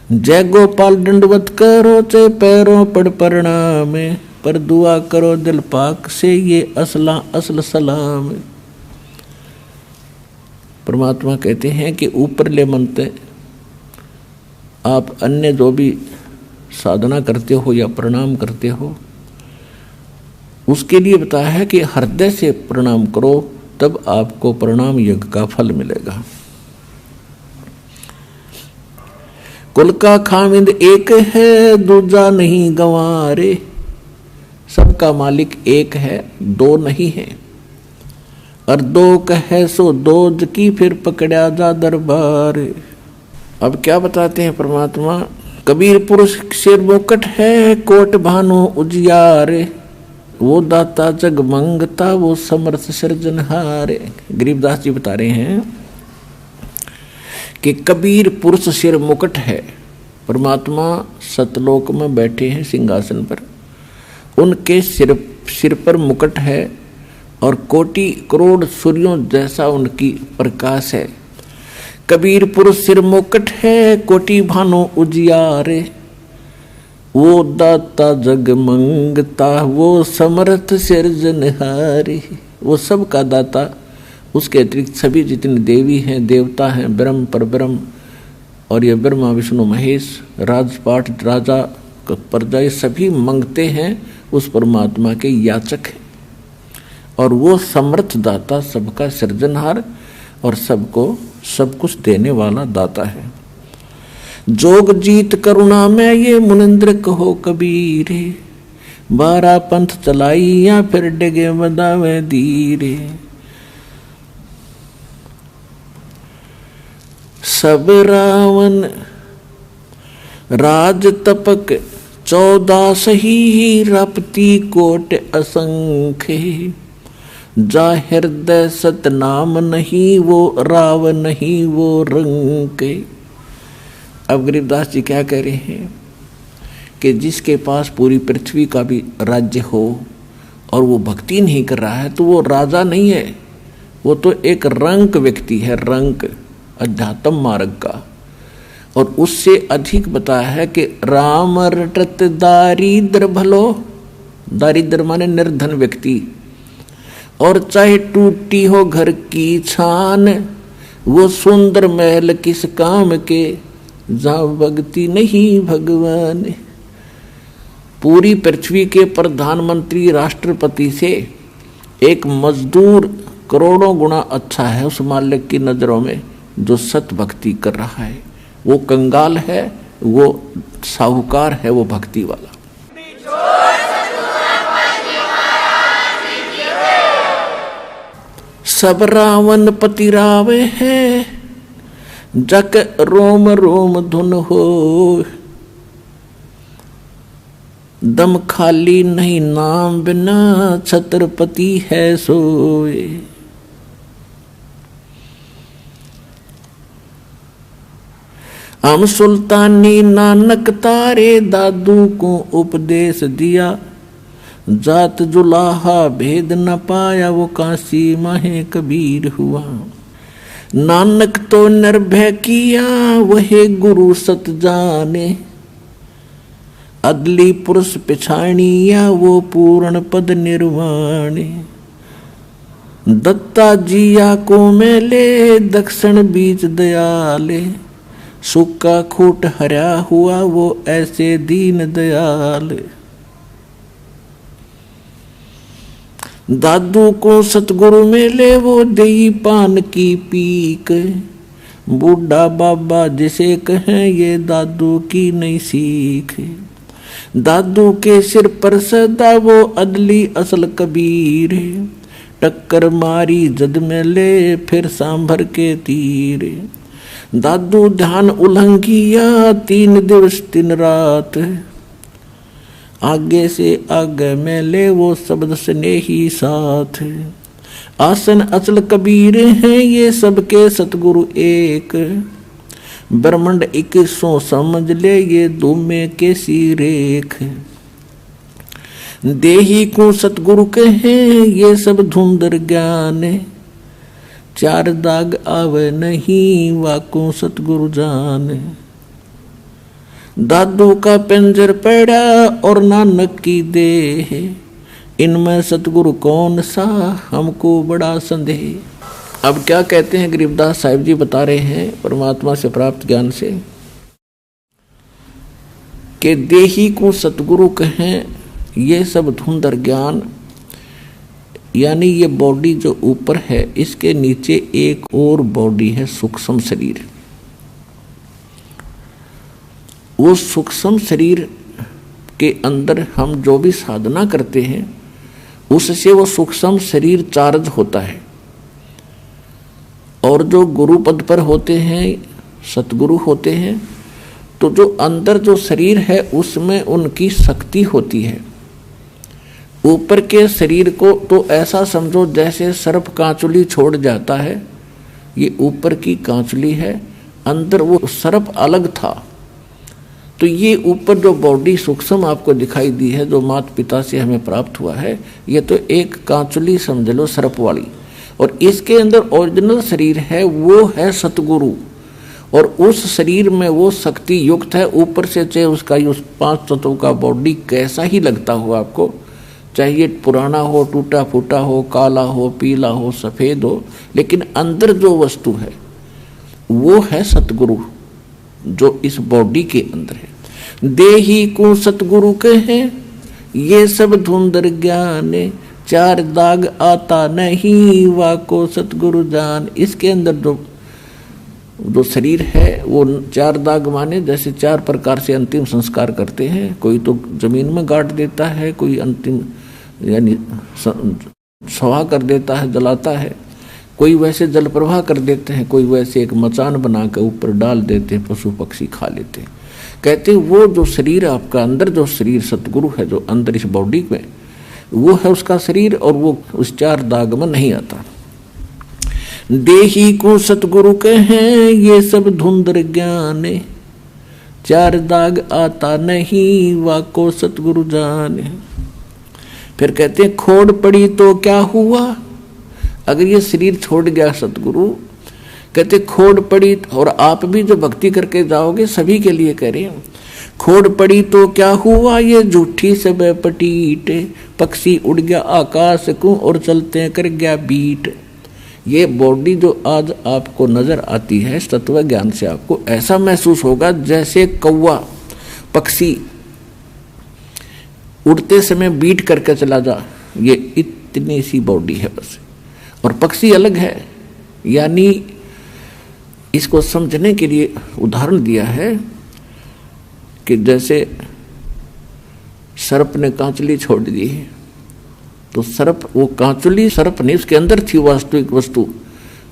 जय गोपाल दंडवत करो चे पैरों पड़ प्रणाम, पर दुआ करो दिल पाक से ये असल सलाम। परमात्मा कहते हैं कि ऊपरले मनते आप अन्य जो भी साधना करते हो या प्रणाम करते हो, उसके लिए बताया है कि हृदय से प्रणाम करो, तब आपको प्रणाम यज्ञ का फल मिलेगा। कुल का खामिंद एक है दूजा नहीं गंवारे, सबका मालिक एक है दो नहीं है। और दो कहे सो दोज की फिर पकड़ा जा दरबार। अब क्या बताते हैं परमात्मा, कबीर पुरुष सिर मुकट है कोट भानु उजियार, वो दाता जग मंगता वो समर्थ सृजनहार। गरीबदास जी बता रहे हैं कि कबीर पुरुष सिर मुकट है। परमात्मा सतलोक में बैठे हैं सिंहासन पर, उनके सिर पर मुकट है और कोटि करोड़ सूर्यों जैसा उनकी प्रकाश है। कबीर पुरुष सिर मुकट है कोटि भानु उजियारे, वो दाता जग मंगता वो समर्थ सृजनहारी। वो सब का दाता, उसके अतिरिक्त सभी जितने देवी हैं देवता हैं, ब्रह्म पर ब्रह्म और ये ब्रह्मा विष्णु महेश राजपाट राजा प्रजा, ये सभी मंगते हैं उस परमात्मा के याचक हैं। और वो समर्थ दाता, सबका सृजनहार और सबको सब कुछ देने वाला दाता है। जोग जीत करुणा में ये मुनिंद्र कहो कबीर, 12 पंथ चलाई या फिर डगे बदावे धीरे। सब रावण राज तपक 14 सही, रपती कोट असंख्य, जा हृदय सतनाम नहीं वो राव नहीं वो रंग। अब गरीबदास जी क्या कह रहे हैं कि जिसके पास पूरी पृथ्वी का भी राज्य हो और वो भक्ति नहीं कर रहा है तो वो राजा नहीं है, वो तो एक रंक व्यक्ति है, रंक अध्यात्म मार्ग का। और उससे अधिक बताया है कि राम रटत दारिद्र भलो, दारिद्र माने निर्धन व्यक्ति, और चाहे टूटी हो घर की छान, वो सुंदर महल किस काम के, जहाँ भक्ति नहीं भगवान। पूरी पृथ्वी के प्रधानमंत्री राष्ट्रपति से एक मजदूर करोड़ों गुना अच्छा है उस मालिक की नजरों में जो सत भक्ति कर रहा है। वो कंगाल है, वो साहूकार है, वो भक्ति वाला। सब रावण पति रावे हैं, जक रोम रोम धुन हो, दम खाली नहीं नाम बिना छत्रपति है सोए। हम सुल्तानी नानक तारे दादू को उपदेश दिया, जात जुलाहा भेद न पाया वो काशी माहे कबीर हुआ। नानक तो निर्भय किया वही गुरु सत जाने, अदली पुरुष पिछाणिया वो पूर्ण पद निर्वाणे। दत्ता जिया को मेले दक्षिण बीच दयाले, सुक्का खूट हरा हुआ वो ऐसे दीन दयाल। दादू को सतगुरु मिले वो दही पान की पीक, बूढ़ा बाबा जिसे कहें ये दादू की नहीं सीख। दादू के सिर पर सदा वो अदली असल कबीर, टक्कर मारी जद में ले फिर सांभर के तीर। दादू ध्यान उल्लंघिया 3 दिवस 3 रात, आगे से आगे में ले वो शब्द स्नेही साथ। आसन अचल कबीर हैं ये सबके सतगुरु एक, ब्रह्मंड 2100 समझ ले ये दुमे के सिरेख। देही को सतगुरु कहें ये सब धुंधर ज्ञान, 4 दाग आवे नहीं वाको सतगुरु जान। दादू का पिंजर पड़ा और नानक की देह, इनमें सतगुरु कौन सा हमको बड़ा संदेह। अब क्या कहते हैं गरीबदास साहिब जी बता रहे हैं परमात्मा से प्राप्त ज्ञान से कि देही को सतगुरु कहें ये सब धुंधर ज्ञान, यानी ये बॉडी जो ऊपर है इसके नीचे एक और बॉडी है सूक्ष्म शरीर। वो सूक्ष्म शरीर के अंदर हम जो भी साधना करते हैं उससे वो सूक्ष्म शरीर चार्ज होता है, और जो गुरु पद पर होते हैं सतगुरु होते हैं तो जो अंदर जो शरीर है उसमें उनकी शक्ति होती है। ऊपर के शरीर को तो ऐसा समझो जैसे सर्प कांचुली छोड़ जाता है, ये ऊपर की कांचुली है, अंदर वो सर्प अलग था। तो ये ऊपर जो बॉडी सूक्ष्म आपको दिखाई दी है जो माता पिता से हमें प्राप्त हुआ है, ये तो एक कांचुली समझ लो सर्प वाली, और इसके अंदर ओरिजिनल शरीर है वो है सतगुरु, और उस शरीर में वो शक्ति युक्त है। ऊपर से चाहे उसका उस 5 तत्वों का बॉडी कैसा ही लगता हो आपको, चाहिए पुराना हो, टूटा फूटा हो, काला हो, पीला हो, सफेद हो, लेकिन अंदर जो वस्तु है वो है सतगुरु जो इस बॉडी के अंदर है। देही को सतगुरु कहे ये सब धुंधर ज्ञान, 4 दाग आता नहीं वाको सतगुरु जान। इसके अंदर जो शरीर है वो 4 दाग माने जैसे 4 प्रकार से अंतिम संस्कार करते हैं। कोई तो जमीन में गाड़ देता है, कोई अंतिम यानी सवा कर देता है, जलाता है, कोई वैसे जल प्रवाह कर देते हैं, कोई वैसे एक मचान बना कर ऊपर डाल देते हैं, पशु पक्षी खा लेते हैं। कहते हैं वो जो शरीर आपका अंदर जो शरीर सतगुरु है जो अंदर इस बॉडी में, वो है उसका शरीर, और वो उस 4 दाग में नहीं आता। देही को सतगुरु कहें ये सब धुंधर ज्ञान, 4 दाग आता नहीं वाको सतगुरु जाने। फिर कहते हैं खोड़ पड़ी तो क्या हुआ, अगर ये शरीर छोड़ गया सतगुरु, कहते खोड़ पड़ी, और आप भी जो भक्ति करके जाओगे सभी के लिए कह रहे हैं, खोड़ पड़ी तो क्या हुआ ये झूठी सब पटीट, पक्षी उड़ गया आकाश को और चलते कर गया बीट। ये बॉडी जो आज आपको नजर आती है तत्व ज्ञान से आपको ऐसा महसूस होगा जैसे कौवा पक्षी उड़ते समय बीट करके चला जा, ये इतनी सी बॉडी है बस, और पक्षी अलग है। यानी इसको समझने के लिए उदाहरण दिया है कि जैसे सर्प ने कांचुली छोड़ दी है, तो सर्प वो कांचुली सर्प नहीं, उसके अंदर थी वास्तविक वस्तु।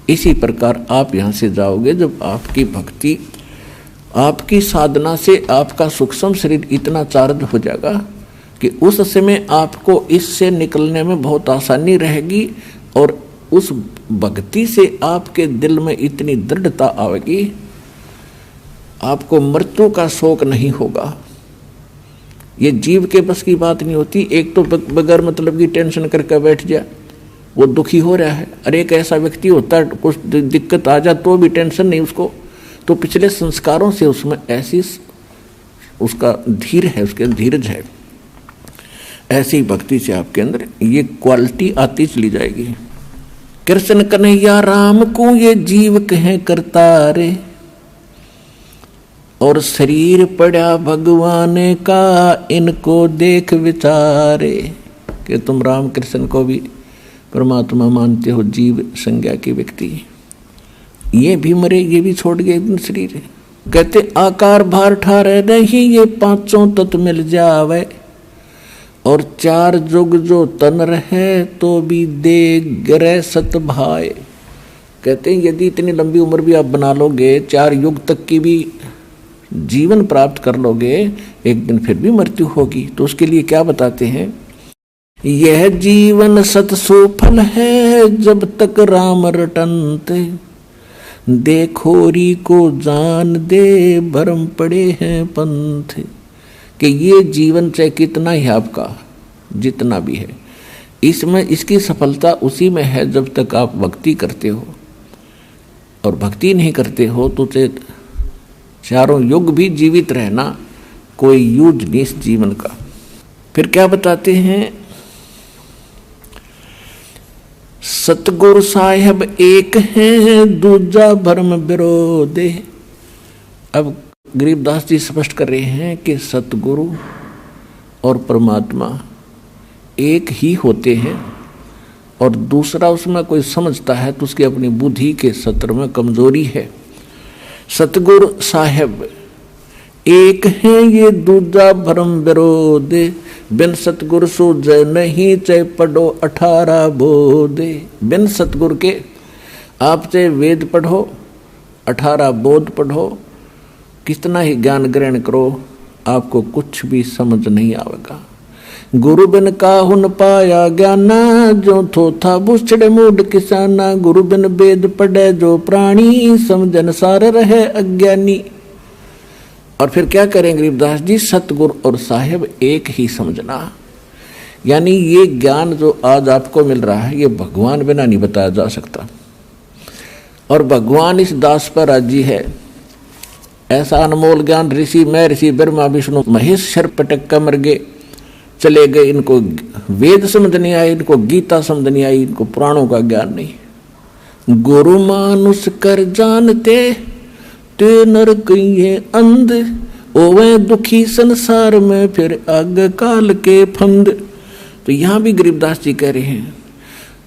इसी प्रकार आप यहाँ से जाओगे जब आपकी भक्ति आपकी साधना से आपका सूक्ष्म शरीर इतना चार्ज हो जाएगा कि उस समय आपको इससे निकलने में बहुत आसानी रहेगी, और उस भक्ति से आपके दिल में इतनी दृढ़ता आएगी आपको मृत्यु का शोक नहीं होगा। ये जीव के बस की बात नहीं होती। एक तो बगैर मतलब की टेंशन करके बैठ जाए, वो दुखी हो रहा है, अरे एक ऐसा व्यक्ति होता है कुछ दिक्कत आ जाए तो भी टेंशन नहीं उसको, तो पिछले संस्कारों से उसमें ऐसी उसका धीर है, उसके धीरज है। ऐसी भक्ति से आपके अंदर ये क्वालिटी आती चली जाएगी। कृष्ण कन्हैया राम को ये जीव कहें करतारे, और शरीर पड़ा भगवान का इनको देख विचारे। कि तुम राम कृष्ण को भी परमात्मा मानते हो जीव संज्ञा के व्यक्ति, ये भी मरे, ये भी छोड़ गए शरीर। कहते आकार भार ठारे नहीं, ये पांचों तत्व मिल जावे, और चार जुग जो तन रहे तो भी दे गिरे सत भाई। कहते हैं यदि इतनी लंबी उम्र भी आप बना लोगे, 4 युग तक की भी जीवन प्राप्त कर लोगे, एक दिन फिर भी मृत्यु होगी। तो उसके लिए क्या बताते हैं, यह जीवन सत सुफल है जब तक राम रटनते, देखोरी को जान दे भरम पड़े हैं पंथ। कि ये जीवन चाहे कितना ही आपका जितना भी है, इसमें इसकी सफलता उसी में है जब तक आप भक्ति करते हो, और भक्ति नहीं करते हो तो चाहे 4 युग भी जीवित रहना कोई यूज नहीं इस जीवन का। फिर क्या बताते हैं, सतगुरु साहेब एक है दूजा भरम विरोधे। अब गरीबदास जी स्पष्ट कर रहे हैं कि सतगुरु और परमात्मा एक ही होते हैं, और दूसरा उसमें कोई समझता है तो उसकी अपनी बुद्धि के सत्र में कमजोरी है। सतगुरु साहेब एक है ये दूजा भरम विरोधे, बिन सतगुरु सूझे नहीं चाहे पढ़ो 18 बोधे। बिन सतगुरु के आप चाहे वेद पढ़ो, 18 बोध पढ़ो, कितना ही ज्ञान ग्रहण करो, आपको कुछ भी समझ नहीं आएगा। गुरु बिन काहुन पाया ज्ञाना, जो थो था बुछड़े मूड किसाना। गुरु बिन वेद पढ़े जो प्राणी, समझन सार रहे अज्ञानी। और फिर क्या करें गरीबदास जी, सतगुरु और साहेब एक ही समझना। यानी ये ज्ञान जो आज आपको मिल रहा है, ये भगवान बिना नहीं बताया जा सकता, और भगवान इस दास पर राजी है। ऐसा अनमोल ज्ञान ऋषि, मैं ऋषि ब्रह्मा विष्णु महेश शर पटक कर मर गए, चले गए। इनको वेद समझ नहीं आई, इनको गीता समझ नहीं आई, इनको पुराणों का ज्ञान नहीं। गुरु मानुष कर जानते ते नर कहिए अंध, ओवे दुखी संसार में फिर आग काल के फंद। तो यहां भी गरीबदास जी कह रहे हैं,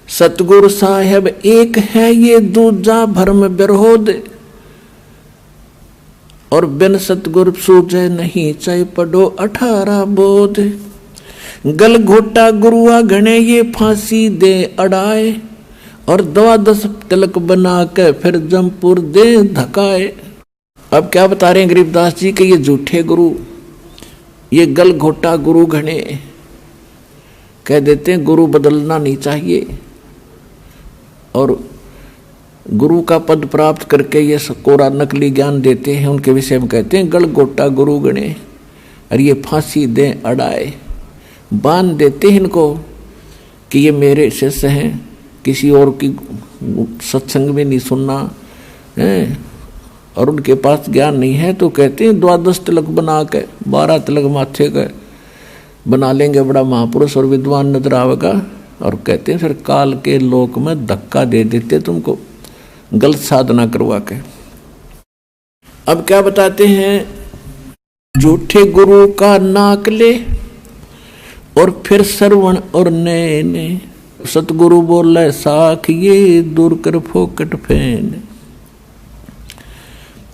सतगुरु साहेब एक है ये दूजा भरम विरोध, और बिन सतगुरु सूझे नहीं चाहे पढ़ो 18 बोध। गल घोटा गुरुआ घने ये फांसी दे अड़ाए, और 12 तिलक बना के फिर जमपुर दे धकाए। अब क्या बता रहे हैं गरीबदास जी कि ये झूठे गुरु, ये गल घोटा गुरु घने कह देते हैं गुरु बदलना नहीं चाहिए, और गुरु का पद प्राप्त करके ये कोरा नकली ज्ञान देते हैं, उनके विषय में कहते हैं गल घोटा गुरु गणे, और ये फांसी दे अड़ाए, बांध देते हैं इनको कि ये मेरे शिष्य हैं, किसी और की सत्संग में नहीं सुनना है, और उनके पास ज्ञान नहीं है। तो कहते हैं 12 तिलक बना के 12 तिलक माथे का बना लेंगे, बड़ा महापुरुष और विद्वान नजर आवेगा, और कहते हैं फिर काल के लोक में धक्का दे देते तुमको गलत साधना करवा के। अब क्या बताते हैं, झूठे गुरु का नाक ले और फिर श्रवण और नैने, सतगुरु बोले साख ये दूर कर फोकट फैन।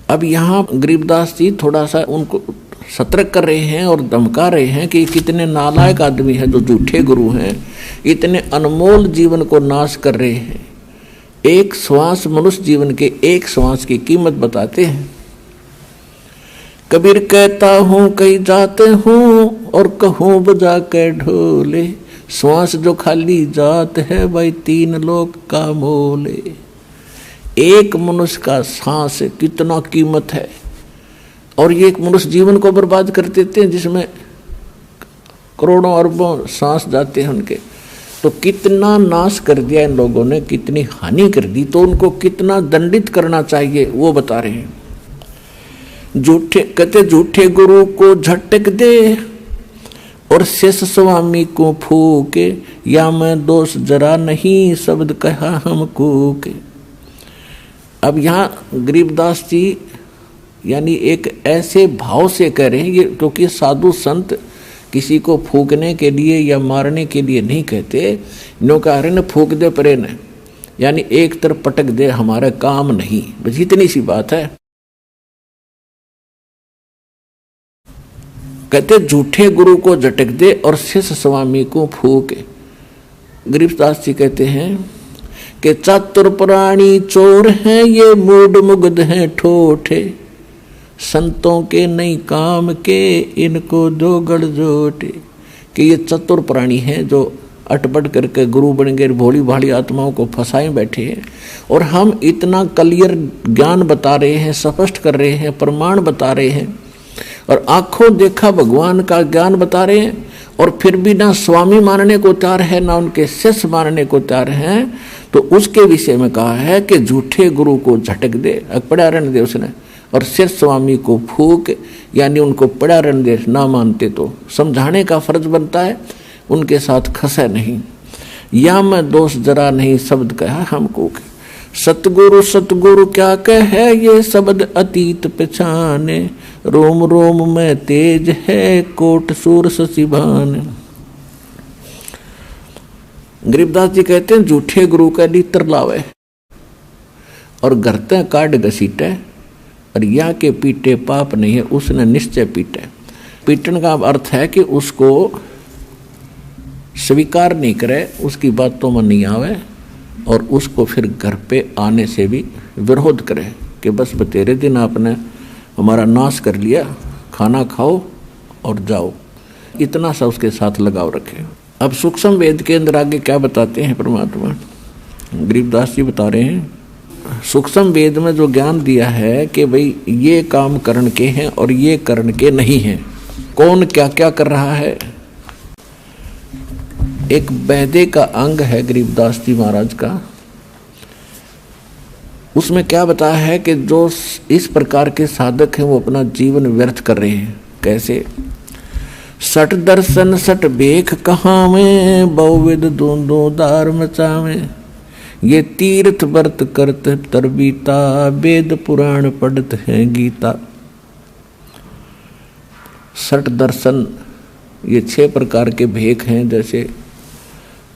अब यहाँ गरीबदास जी थोड़ा सा उनको सतर्क कर रहे हैं और धमका रहे हैं कि कितने नालायक आदमी हैं जो झूठे गुरु हैं, इतने अनमोल जीवन को नाश कर रहे हैं। एक श्वास, मनुष्य जीवन के एक श्वास की कीमत बताते हैं। कबीर कहता हूँ कहीं जाते हूँ और कहूँ बजा के ढोले, श्वास जो खाली जात है भाई 3 लोक का मोले। एक मनुष्य का सांस कितना कीमत है, और ये एक मनुष्य जीवन को बर्बाद कर देते हैं जिसमें करोड़ों अरबों सांस जाते हैं उनके। तो कितना नाश कर दिया इन लोगों ने, कितनी हानि कर दी, तो उनको कितना दंडित करना चाहिए वो बता रहे हैं। झूठे कहते झूठे गुरु को झटक दे और शेष स्वामी को फूके, या मैं दोष जरा नहीं शब्द कहा हमको के। अब यहाँ गरीबदास जी यानी एक ऐसे भाव से कह रहे हैं ये, क्योंकि साधु संत किसी को फूकने के लिए या मारने के लिए नहीं कहते। नो कह रहे न फूक दे परे न, यानी एक तरफ पटक दे, हमारा काम नहीं, बस इतनी सी बात है। कहते झूठे गुरु को झटक दे और शिष्य स्वामी को फूके। गरीबदास जी कहते हैं कि चातुर प्राणी चोर हैं ये, मूड मुग्ध हैं ठोठे, संतों के नहीं काम के इनको दो गड़जोटे। कि ये चतुर प्राणी हैं जो अटपट करके गुरु बन गए, भोली भाली आत्माओं को फंसाए बैठे हैं। और हम इतना क्लियर ज्ञान बता रहे हैं, स्पष्ट कर रहे हैं, प्रमाण बता रहे हैं और आंखों देखा भगवान का ज्ञान बता रहे हैं, और फिर भी ना स्वामी मानने को तैयार है ना उनके शिष्य मानने को तैयार हैं। तो उसके विषय में कहा है कि झूठे गुरु को झटक दे, पड़ा रहने दे उसने, और शिष्य स्वामी को फूक, यानी उनको पड़ा रहने दे। ना मानते तो समझाने का फर्ज बनता है, उनके साथ खसे नहीं। या मैं दोष जरा नहीं शब्द कहा हमको, सतगुरु सतगुरु क्या कहे ये शब्द अतीत पहचाने, रोम रोम में तेज है कोट सूर ससिभान। गरीबदास जी कहते हैं झूठे गुरु का लीतर लावे और घरते काट घसीटे, और या के पीटे पाप नहीं है उसने निश्चय पीटे। पीटन का अर्थ है कि उसको स्वीकार नहीं करे, उसकी बातों में नहीं आवे, और उसको फिर घर पे आने से भी विरोध करे कि बस बतेरे दिन आपने हमारा नाश कर लिया, खाना खाओ और जाओ, इतना सा उसके साथ लगाव रखे। अब सूक्ष्म वेद के अंदर आगे क्या बताते हैं परमात्मा, गरीबदास जी बता रहे हैं सूक्ष्म वेद में जो ज्ञान दिया है कि भाई ये काम करण के हैं और ये करण के नहीं हैं, कौन क्या क्या कर रहा है। एक बैदे का अंग है गरीबदास जी महाराज का, उसमें क्या बताया है कि जो इस प्रकार के साधक हैं वो अपना जीवन व्यर्थ कर रहे हैं। कैसे? सट दर्शन सट बेख कहाँ में, बहुविध दोंदो दार मचावे, ये तीर्थ व्रत करत तरबीता, वेद पुराण पढ़त है गीता। सट दर्शन ये 6 प्रकार के भेख हैं, जैसे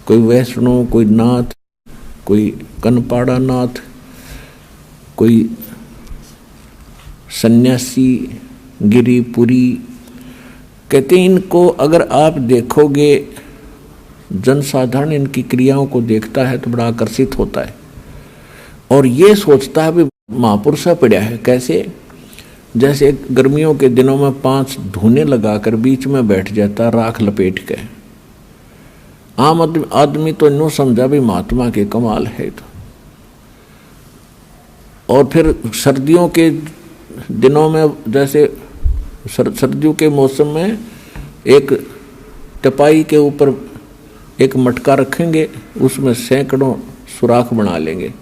कोई वैष्णव, कोई नाथ, कोई कनपाड़ा नाथ, कोई सन्यासी, गिरिपुरी। कहते हैं इनको अगर आप देखोगे, जनसाधारण इनकी क्रियाओं को देखता है तो बड़ा आकर्षित होता है और ये सोचता है भी महापुरुष पड़ा है। कैसे? जैसे गर्मियों के दिनों में 5 धूने लगाकर बीच में बैठ जाता राख लपेट के। आम आदमी तो यूँ समझा भी महात्मा के कमाल है। तो और फिर सर्दियों के दिनों में, जैसे सर्दियों के मौसम में एक टपाई के ऊपर एक मटका रखेंगे, उसमें सैकड़ों सुराख बना लेंगे,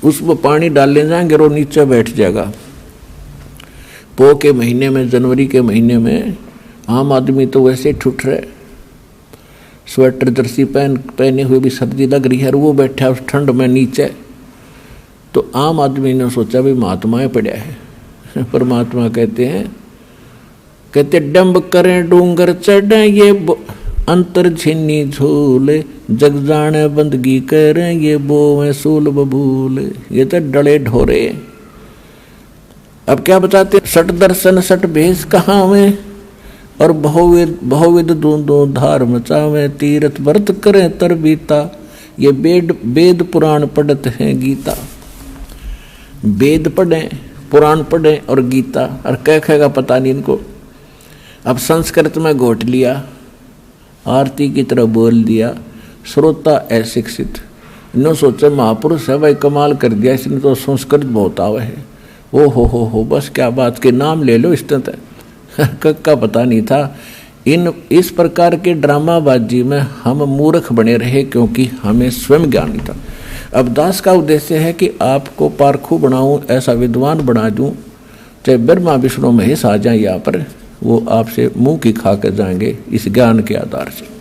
उसमें पानी डालने जाएंगे और नीचे बैठ जाएगा। पो के महीने में, जनवरी के महीने में आम आदमी तो वैसे ठुठ रहे, स्वेटर जर्सी पहने हुए भी सर्दी लग रही है और वो बैठा उस ठंड में नीचे। तो आम आदमी ने सोचा भी महात्माएं पड़ा है। परमात्मा कहते डंब करें डूंगर चढ़े, ये अंतर झिन्नी झूले, जग जाने बंदगी करें, ये बोवें सूल बबूले। ये तो डले ढोरे। अब क्या बताते? सट दर्शन सट भेष कहाँ में, और बहुविध दूंदो धार मचावे, तीर्थ व्रत करें तरबीता, ये वेद पुराण पढ़त हैं गीता। वेद पढ़ें, पुराण पढ़ें और गीता, और क्या कहेगा पता नहीं इनको। अब संस्कृत में घोट लिया, आरती की तरह बोल दिया, श्रोता अशिक्षित। इन्होंने सोचा महापुरुष है भाई, कमाल कर दिया इसने तो, संस्कृत बहुत आवे है। ओ हो बस क्या बात के नाम ले लो इस तरह का पता नहीं था। इस प्रकार के ड्रामाबाजी में हम मूर्ख बने रहे क्योंकि हमें स्वयं ज्ञान नहीं था। अब दास का उद्देश्य है कि आपको पारखू बनाऊं, ऐसा विद्वान बना दूं, चाहे ब्रह्मा विष्णु महेश आ जाए यहाँ पर, वो आपसे मुंह की खा कर जाएंगे इस ज्ञान के आधार से।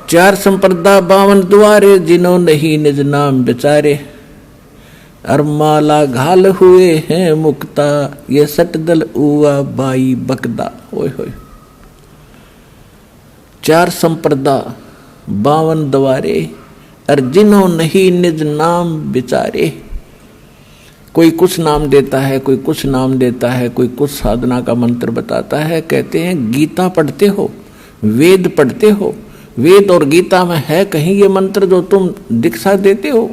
चार संप्रदा 52 द्वारे, जिन्हों नहीं निज नाम बेचारे। और माला घाल हुए हैं मुक्ता, ये सटदल उआ बाई बकदा। ओए होए 4 संप्रदा 52 द्वारे, और जिन्हों नहीं निज नाम विचारे। कोई कुछ नाम देता है, कोई कुछ नाम देता है, कोई कुछ साधना का मंत्र बताता है। कहते हैं गीता पढ़ते हो, वेद पढ़ते हो, वेद और गीता में है कहीं ये मंत्र जो तुम दीक्षा देते हो?